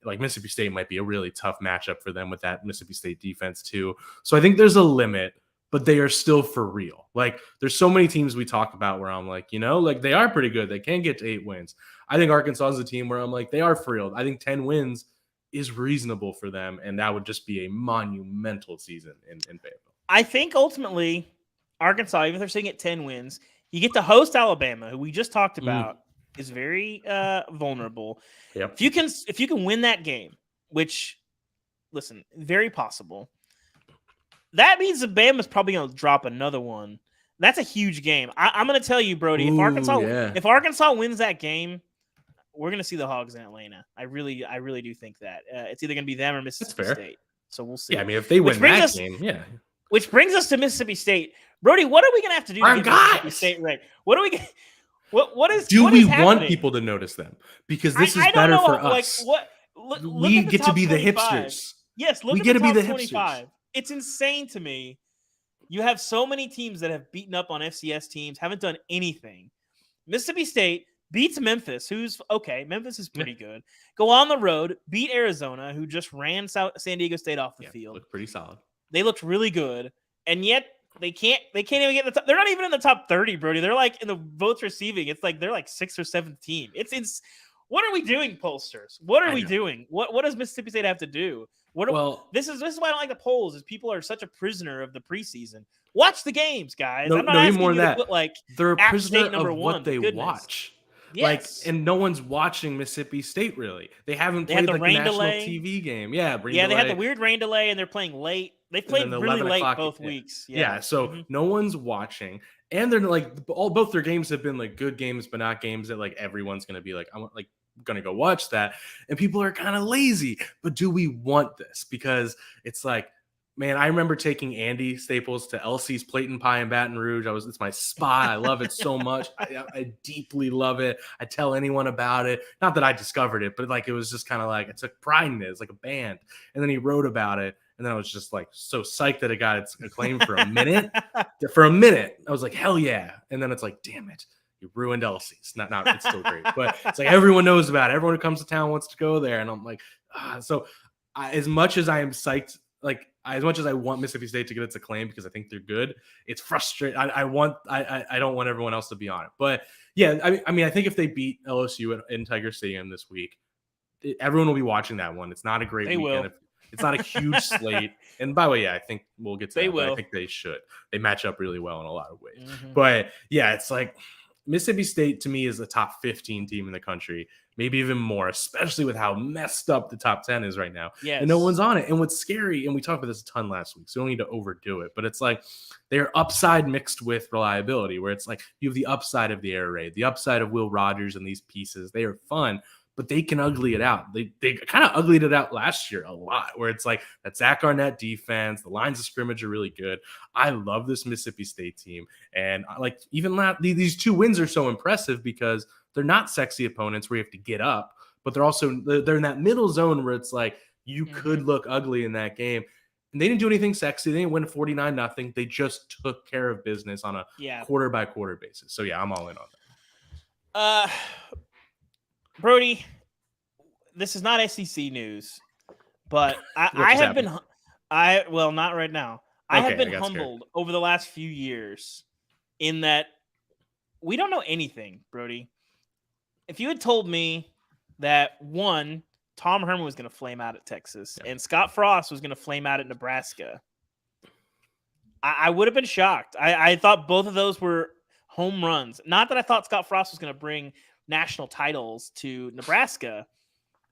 Like Mississippi State might be a really tough matchup for them with that Mississippi State defense too. So I think there's a limit, but they are still for real. Like there's so many teams we talk about where I'm like, like they are pretty good. They can get to 8 wins. I think Arkansas is a team where I'm like, they are for real. I think 10 wins is reasonable for them, and that would just be a monumental season in Fayetteville. I think ultimately Arkansas, even if they're sitting at 10 wins, you get to host Alabama, who we just talked about is very vulnerable. Yep. If you can win that game, which, listen, very possible, that means that Bama's probably going to drop another one. That's a huge game. I'm going to tell you, Brody, if Arkansas wins that game, we're going to see the Hogs in Atlanta. I really do think that. It's either going to be them or Mississippi State. So we'll see. Yeah, I mean, if they win that game, yeah. Which brings us to Mississippi State. Brody, what are we going to have to do to get Mississippi State right? What are we going Do we want people to notice them? Because this is better for us. We get to be the hipsters. Yes, we get to be the hipsters. It's insane to me. You have so many teams that have beaten up on FCS teams, haven't done anything. Mississippi State beats Memphis, who's okay. Memphis is pretty good. Go on the road, beat Arizona, who just ran San Diego State off the field. Looked pretty solid. They looked really good, and yet they can't even get the top. They're not even in the top 30, Brody. They're like in the votes receiving. It's like they're like 6th or 7th team. What are we doing, pollsters? What are we doing? What does Mississippi State have to do? This is why I don't like the polls. Is people are such a prisoner of the preseason. Watch the games, guys. I'm not asking you to put like they're a prisoner number of one. what they watch. Yes. And no one's watching Mississippi State really. They haven't played the national TV game. Yeah, they had the weird rain delay, and they're playing late. They played really late both weeks. Yeah, so no one's watching, and they're like both their games have been like good games, but not games that like everyone's gonna be like, I'm like gonna go watch that. And people are kind of lazy. But do we want this? Because it's like, man, I remember taking Andy Staples to Elsie's Plate and Pie in Baton Rouge. It's my spot. I love it so much. I deeply love it. I tell anyone about it. Not that I discovered it, but like it was just kind of like I took pride in it. It's like a band. And then he wrote about it. And then I was just like so psyched that it got its acclaim for a minute. For a minute, I was like, hell yeah. And then it's like, damn it. You ruined Elsie's. Not it's still great. But it's like everyone knows about it. Everyone who comes to town wants to go there. And I'm like, as much as I am psyched, like as much as I want Mississippi State to get its acclaim because I think they're good, it's frustrating. I don't want everyone else to be on it. But yeah, I mean, I think if they beat LSU in Tiger Stadium this week, everyone will be watching that one. It's not a great weekend. It's not a huge slate. And by the way, yeah, I think we'll get to that. But I think they should. They match up really well in a lot of ways. But yeah, it's like Mississippi State to me is a top 15 team in the country, maybe even more, especially with how messed up the top 10 is right now. Yes. And no one's on it. And what's scary, and we talked about this a ton last week, so we don't need to overdo it, but it's like they're upside mixed with reliability, where it's like you have the upside of the air raid, the upside of Will Rogers and these pieces. They are fun, but they can ugly it out. They kind of uglied it out last year a lot, where it's like that Zach Arnett defense, the lines of scrimmage are really good. I love this Mississippi State team. And like even these 2 wins are so impressive because they're not sexy opponents where you have to get up, but they're in that middle zone where it's like you could look ugly in that game. And they didn't do anything sexy. They didn't win 49-0. They just took care of business on a quarter by quarter basis. So yeah, I'm all in on that. Brody, this is not SEC news, but I have been not right now. I have been humbled over the last few years in that we don't know anything, Brody. If you had told me that one, Tom Herman was going to flame out at Texas and Scott Frost was going to flame out at Nebraska, I would have been shocked. I thought both of those were home runs. Not that I thought Scott Frost was going to bring national titles to Nebraska,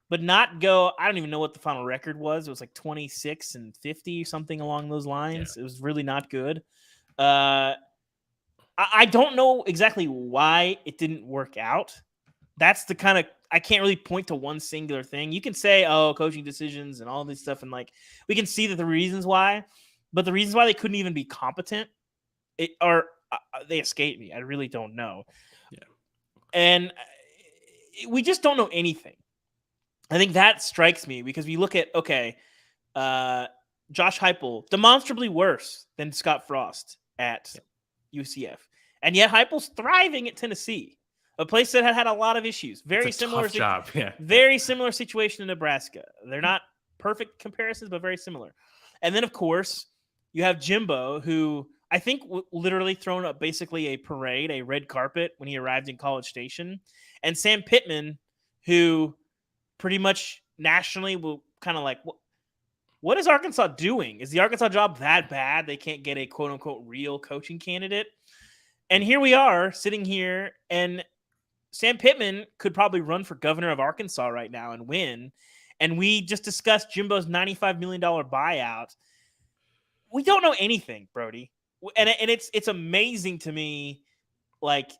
but not go. I don't even know what the final record was. It was like 26-50, something along those lines. It was really not good. I don't know exactly why it didn't work out. That's the kind of, I can't really point to one singular thing. You can say, oh, coaching decisions and all this stuff. And like, we can see that the reasons why, but the reasons why they couldn't even be competent they escape me. I really don't know. Yeah. And we just don't know anything. I think that strikes me because we look at, Josh Heupel, demonstrably worse than Scott Frost at UCF. And yet Heupel's thriving at Tennessee, a place that had a lot of issues. Very it's a similar tough job. Yeah. Very similar situation in Nebraska. They're not perfect comparisons, but very similar. And then, of course, you have Jimbo, who I think literally thrown up basically a parade, a red carpet when he arrived in College Station. And Sam Pittman, who pretty much nationally will kind of like, what is Arkansas doing? Is the Arkansas job that bad they can't get a quote-unquote real coaching candidate? And here we are sitting here, and Sam Pittman could probably run for governor of Arkansas right now and win. And we just discussed Jimbo's $95 million buyout. We don't know anything, Brody. And it's amazing to me. Like,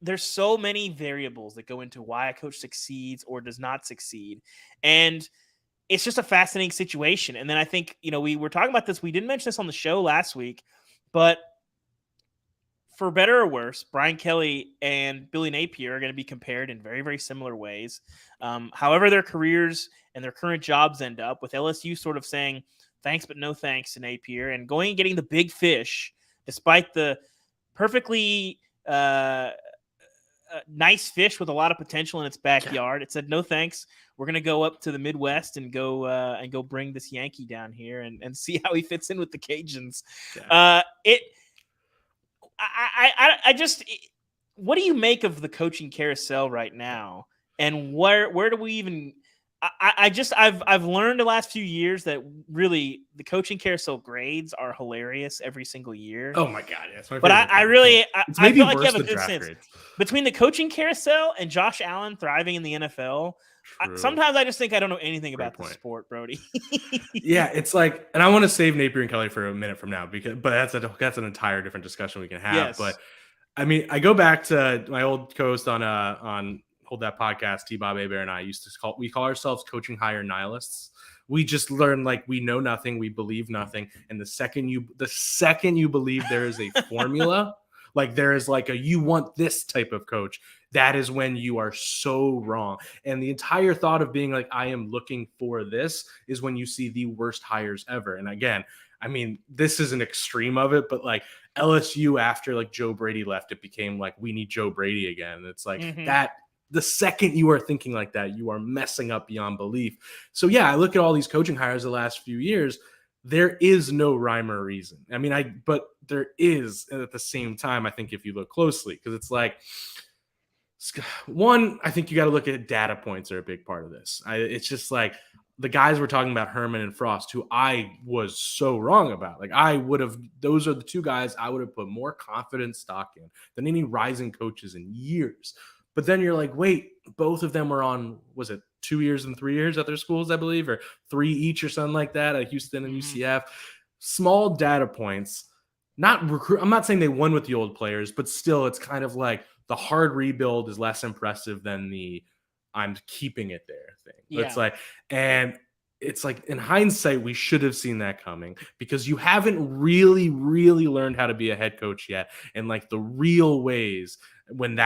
there's so many variables that go into why a coach succeeds or does not succeed. And it's just a fascinating situation. And then I think, we were talking about this. We didn't mention this on the show last week, but for better or worse, Brian Kelly and Billy Napier are going to be compared in very, very similar ways. However, their careers and their current jobs end up, with LSU sort of saying thanks, but no thanks to Napier, and going and getting the big fish, despite the perfectly nice fish with a lot of potential in its backyard. It said, no thanks. We're going to go up to the Midwest and go bring this Yankee down here and see how he fits in with the Cajuns. Yeah. What do you make of the coaching carousel right now? And where do we even, I've learned the last few years that really the coaching carousel grades are hilarious every single year. Oh my God. Yes. But I feel like you have a good sense between the coaching carousel and Josh Allen thriving in the NFL. Sometimes I just think I don't know anything about the sport, Brody. Yeah, it's like, and I want to save Napier and Kelly for a minute from now, but that's an entire different discussion we can have. Yes. But I mean, I go back to my old co-host on Hold That Podcast, T-Bob Abear and I used to call ourselves coaching hire nihilists. We just learn, like, we know nothing, we believe nothing, and the second you believe there is a formula, like there is like you want this type of coach, that is when you are so wrong. And the entire thought of being like, I am looking for this, is when you see the worst hires ever. And again, I mean, this is an extreme of it, but like LSU after like Joe Brady left, it became like, we need Joe Brady again. It's like that. The second you are thinking like that, you are messing up beyond belief. So yeah, I look at all these coaching hires the last few years. There is no rhyme or reason. I mean, but there is at the same time, I think if you look closely, because it's like, one, I think you got to look at data points are a big part of this. It's just like the guys we're talking about, Herman and Frost, who I was so wrong about. Like those are the two guys I would have put more confidence stock in than any rising coaches in years. But then you're like, wait, both of them were on, was it 2 years and 3 years at their schools, I believe, or 3 each or something like that at Houston and UCF. Small data points. I'm not saying they won with the old players, but still it's kind of like the hard rebuild is less impressive than the I'm keeping it there thing. Yeah. It's like in hindsight, we should have seen that coming, because you haven't really, really learned how to be a head coach yet. And like the real ways when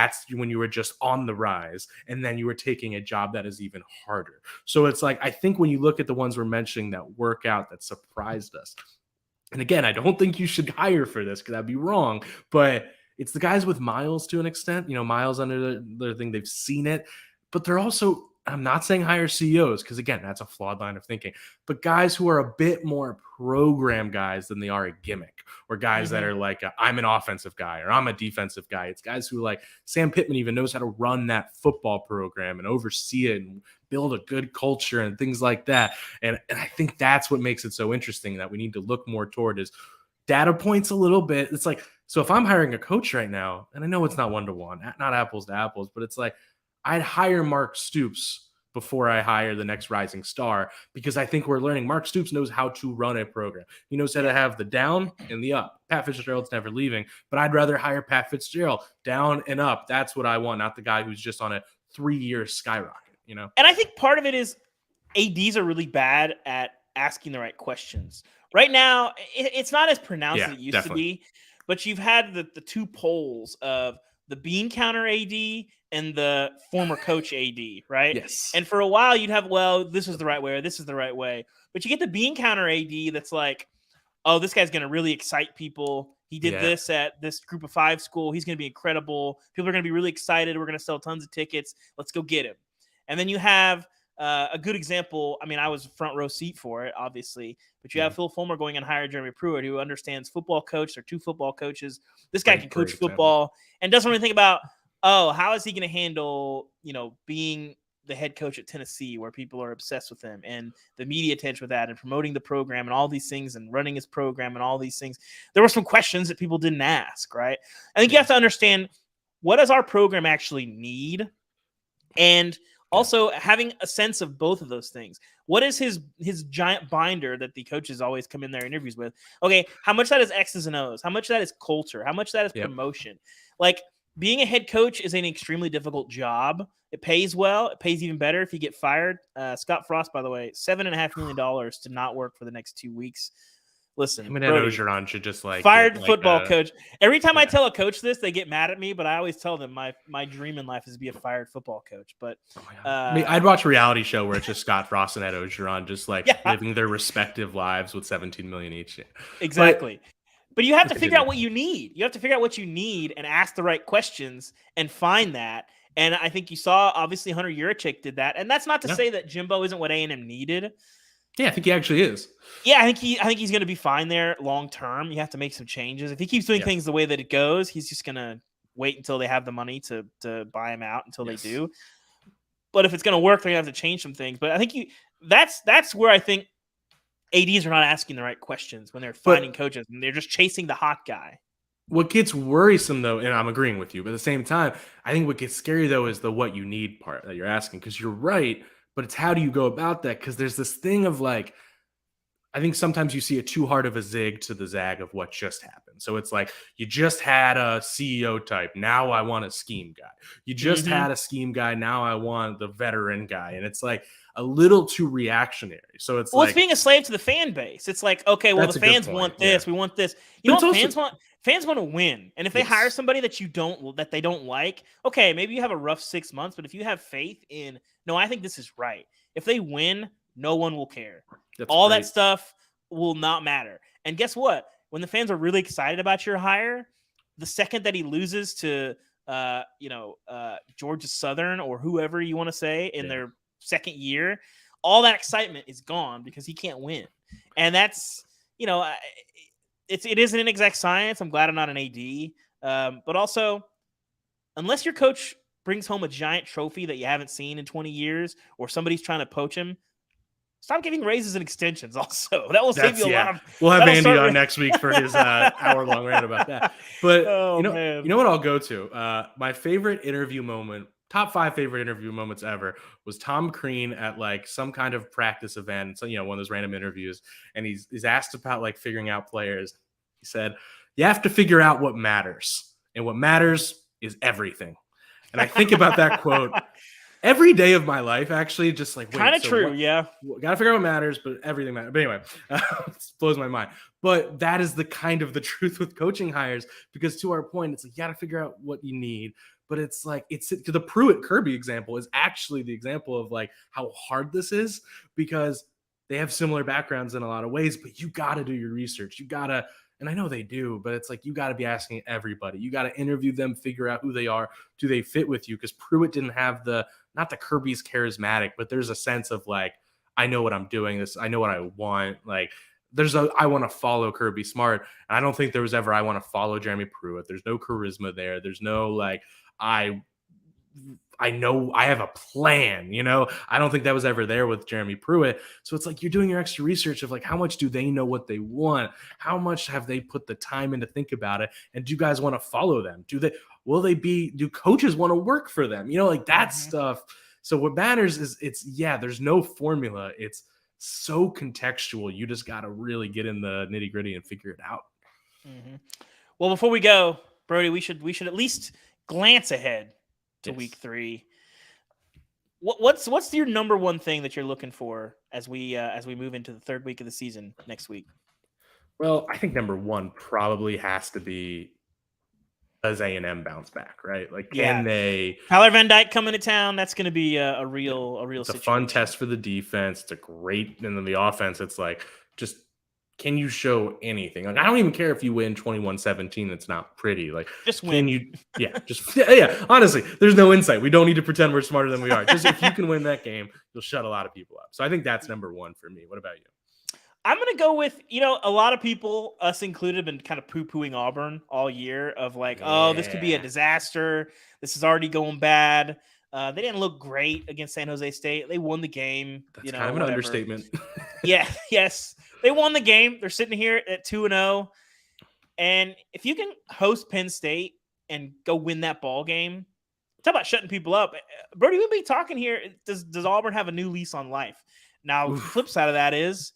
you were just on the rise and then you were taking a job that is even harder. So it's like, I think when you look at the ones we're mentioning that work out, that surprised us. And again, I don't think you should hire for this, because that'd be wrong, but it's the guys with miles to an extent, miles under their thing. They've seen it, but they're also, I'm not saying hire CEOs, because again, that's a flawed line of thinking, but guys who are a bit more program guys than they are a gimmick, or guys that are like, I'm an offensive guy or I'm a defensive guy. It's guys who, like Sam Pittman, even knows how to run that football program and oversee it and build a good culture and things like that. And I think that's what makes it so interesting, that we need to look more toward is data points a little bit. It's like, so if I'm hiring a coach right now, and I know it's not 1-to-1, not apples to apples, but it's like, I'd hire Mark Stoops before I hire the next rising star, because I think we're learning Mark Stoops knows how to run a program. He knows how to have the down and the up. Pat Fitzgerald's never leaving, but I'd rather hire Pat Fitzgerald down and up. That's what I want, not the guy who's just on a 3-year skyrocket, And I think part of it is ADs are really bad at asking the right questions. Right now, it's not as pronounced as it used to be, but you've had the two poles of the bean counter AD and the former coach AD, right? Yes. And for a while, you'd have, well, this is the right way, or this is the right way. But you get the bean counter AD that's like, oh, this guy's going to really excite people. He did Yeah. this at this group of 5 school. He's going to be incredible. People are going to be really excited. We're going to sell tons of tickets. Let's go get him. And then you have a good example. I mean, I was front row seat for it, obviously, but you have Phil Fulmer going and hire Jeremy Pruitt, who understands football coach. They're 2 football coaches. This guy can coach football and doesn't really think about, oh, how is he going to handle, being the head coach at Tennessee, where people are obsessed with him, and the media attention with that, and promoting the program and all these things, and running his program and all these things. There were some questions that people didn't ask, right? I think you have to understand, what does our program actually need? And also having a sense of both of those things. What is his giant binder that the coaches always come in their interviews with? Okay, how much of that is X's and O's? How much of that is culture? How much of that is promotion? Like, being a head coach is an extremely difficult job. It pays well. It pays even better if you get fired. Scott Frost, by the way, $7.5 million to not work for the next 2 weeks. Listen, him and Ed Ogeron should just fired football coach. Every time I tell a coach this, they get mad at me, but I always tell them my dream in life is to be a fired football coach. But I'd watch a reality show where it's just Scott Frost and Ed Ogeron just living their respective lives with $17 million each. Exactly. But you have to figure out what you need. You have to figure out what you need and ask the right questions and find that. And I think you saw, obviously, Hunter Yurachek did that. And that's not to say that Jimbo isn't what A&M needed. Yeah, I think he actually is. Yeah, I think he's going to be fine there long term. You have to make some changes. If he keeps doing things the way that it goes, he's just going to wait until they have the money to buy him out until they do. But if it's going to work, they're going to have to change some things. But I think that's where I think ADs are not asking the right questions when they're finding coaches, and they're just chasing the hot guy. What gets worrisome, though, and I'm agreeing with you, but at the same time, I think what gets scary, though, is the what you need part that you're asking, because you're right, but it's how do you go about that? Because there's this thing of like, I think sometimes you see it too hard of a zig to the zag of what just happened. So it's like, you just had a CEO type. Now I want a scheme guy. You just had a scheme guy. Now I want the veteran guy. And it's like a little too reactionary. So it's it's being a slave to the fan base. It's like, okay, well, the fans want this. We want this. You know what fans want? Fans want to win. And if they hire somebody that they don't like, okay, maybe you have a rough 6 months, but if you have faith in, no, I think this is right. If they win, no one will care. That stuff will not matter. And guess what? When the fans are really excited about your hire, the second that he loses to Georgia Southern or whoever you want to say in their second year, all that excitement is gone because he can't win. And that's, it isn't an exact science. I'm glad I'm not an AD. But also, unless your coach brings home a giant trophy that you haven't seen in 20 years or somebody's trying to poach him, stop giving raises and extensions also. That will save you a lot. We'll have Andy on next week for his hour-long rant about that. But you know what I'll go to? My favorite interview moment, top 5 favorite interview moments ever, was Tom Crean at like some kind of practice event. So, one of those random interviews. And he's asked about like figuring out players. He said, you have to figure out what matters. And what matters is everything. And I think about that quote every day of my life, actually, just like, kind of true. Gotta figure out what matters, but everything matters. But anyway, it blows my mind. But that is the kind of the truth with coaching hires, because to our point, it's like, you gotta figure out what you need. But it's like, the Pruitt Kirby example is actually the example of like how hard this is, because they have similar backgrounds in a lot of ways, but you gotta do your research. You gotta, and I know they do, but it's like, you got to be asking everybody. You got to interview them, figure out who they are. Do they fit with you? Because Pruitt didn't have not the Kirby's charismatic, but there's a sense of like, I know what I'm doing. I know what I want. Like, I want to follow Kirby Smart. And I don't think there was ever, I want to follow Jeremy Pruitt. There's no charisma there. There's no like, I know I have a plan, I don't think that was ever there with Jeremy Pruitt. So it's like, you're doing your extra research of like, how much do they know what they want? How much have they put the time in to think about it? And do you guys want to follow them? Do coaches want to work for them? Like that stuff. So what matters is there's no formula. It's so contextual. You just got to really get in the nitty gritty and figure it out. Mm-hmm. Well, before we go, Brody, we should at least glance ahead to week 3. What's your number one thing that you're looking for as we move into the third week of the season next week? Well, I think number one probably has to be, does A&M bounce back, right? Like, can they? Tyler Van Dyke coming to town, that's going to be a real it's situation. A fun test for the defense. It's a great, and then the offense, it's like, just can you show anything? Like, I don't even care if you win 21-17. It's not pretty. Like, Just can win. you? Yeah, yeah. Honestly, there's no insight. We don't need to pretend we're smarter than we are. Just if you can win that game, you'll shut a lot of people up. So I think that's number one for me. What about you? I'm going to go with, a lot of people, us included, have been kind of poo-pooing Auburn all year of like, oh, this could be a disaster. This is already going bad. They didn't look great against San Jose State. They won the game. That's kind of an understatement. Yeah, yes. They won the game. They're sitting here at 2-0. And if you can host Penn State and go win that ball game, talk about shutting people up. Brody, we'll be talking here. Does Auburn have a new lease on life? Now, the flip side of that is,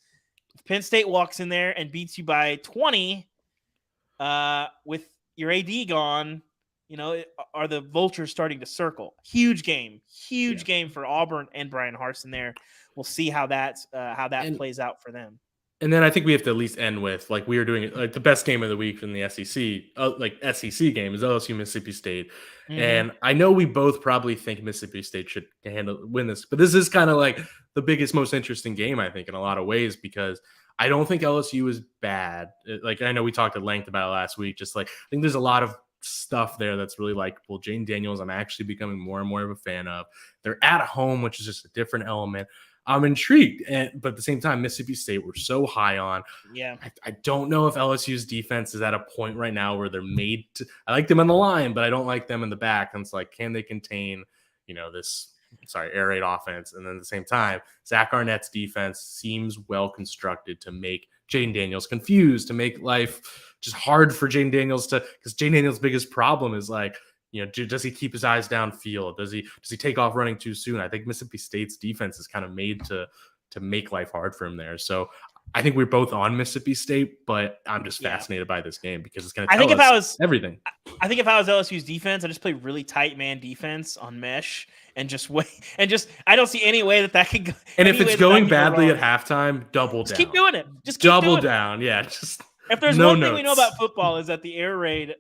if Penn State walks in there and beats you by 20 with your AD gone, are the vultures starting to circle? Huge game for Auburn and Brian Harsin there. We'll see how that plays out for them. And then I think we have to at least end with, like, we are doing like the best game of the week in the SEC, SEC game is LSU Mississippi State. Mm-hmm. And I know we both probably think Mississippi State should win this, but this is kind of like the biggest, most interesting game, I think, in a lot of ways, because I don't think LSU is bad. Like, I know we talked at length about it last week. Just like, I think there's a lot of stuff there that's really likable. Jane Daniels, I'm actually becoming more and more of a fan of. They're at home, which is just a different element. I'm intrigued, but at the same time, Mississippi State we're so high on. Yeah, I don't know if LSU's defense is at a point right now where they're made to. I like them on the line, but I don't like them in the back. And it's like, can they contain, this air raid offense? And then at the same time, Zach Arnett's defense seems well constructed to make Jane Daniels confused, to make life just hard for Jane Daniels because Jane Daniels' biggest problem is like, does he keep his eyes downfield? Does he take off running too soon? I think Mississippi State's defense is kind of made to make life hard for him there. So I think we're both on Mississippi State, but I'm just fascinated by this game because it's going to tell us everything. I think if I was LSU's defense, I'd just play really tight man defense on mesh and just wait. And I don't see any way that could go. And if it's going badly at halftime, double down. Keep doing it. Just keep double down. Yeah, just. If there's one thing we know about football is that the air raid,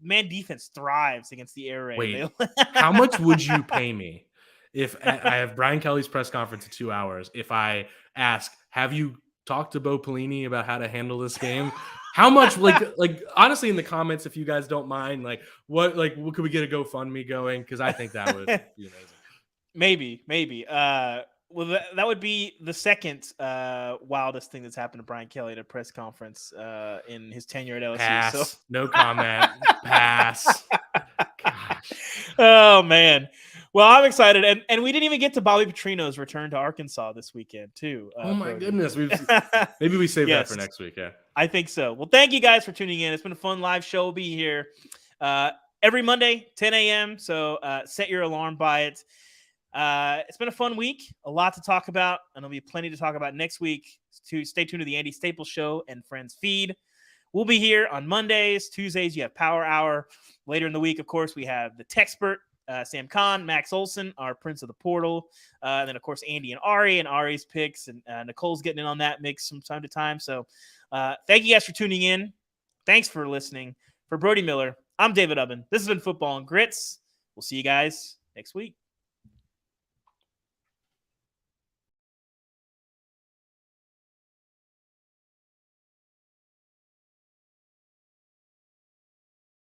man defense thrives against the air raid. Wait, how much would you pay me if I have Brian Kelly's press conference in 2 hours? If I ask, have you talked to Bo Pelini about how to handle this game? How much, like honestly, in the comments, if you guys don't mind, what could we get a GoFundMe going? Because I think that would be amazing. Maybe. Well, that would be the second wildest thing that's happened to Brian Kelly at a press conference in his tenure at LSU. Pass. So. No comment. Pass. Gosh. Oh, man. Well, I'm excited. And we didn't even get to Bobby Petrino's return to Arkansas this weekend, too. Oh, my goodness. Maybe we save that for next week, yeah. I think so. Well, thank you guys for tuning in. It's been a fun live show. We'll be here every Monday, 10 a.m., so set your alarm by it. It's been a fun week, a lot to talk about, and there'll be plenty to talk about next week. Stay tuned to the Andy Staples Show and Friends feed. We'll be here on Mondays. Tuesdays, you have Power Hour. Later in the week, of course, we have the Techspert, Sam Kahn, Max Olson, our Prince of the Portal. And then, of course, Andy and Ari's picks, and Nicole's getting in on that mix from time to time. So thank you guys for tuning in. Thanks for listening. For Brody Miller, I'm David Ubben. This has been Football and Grits. We'll see you guys next week.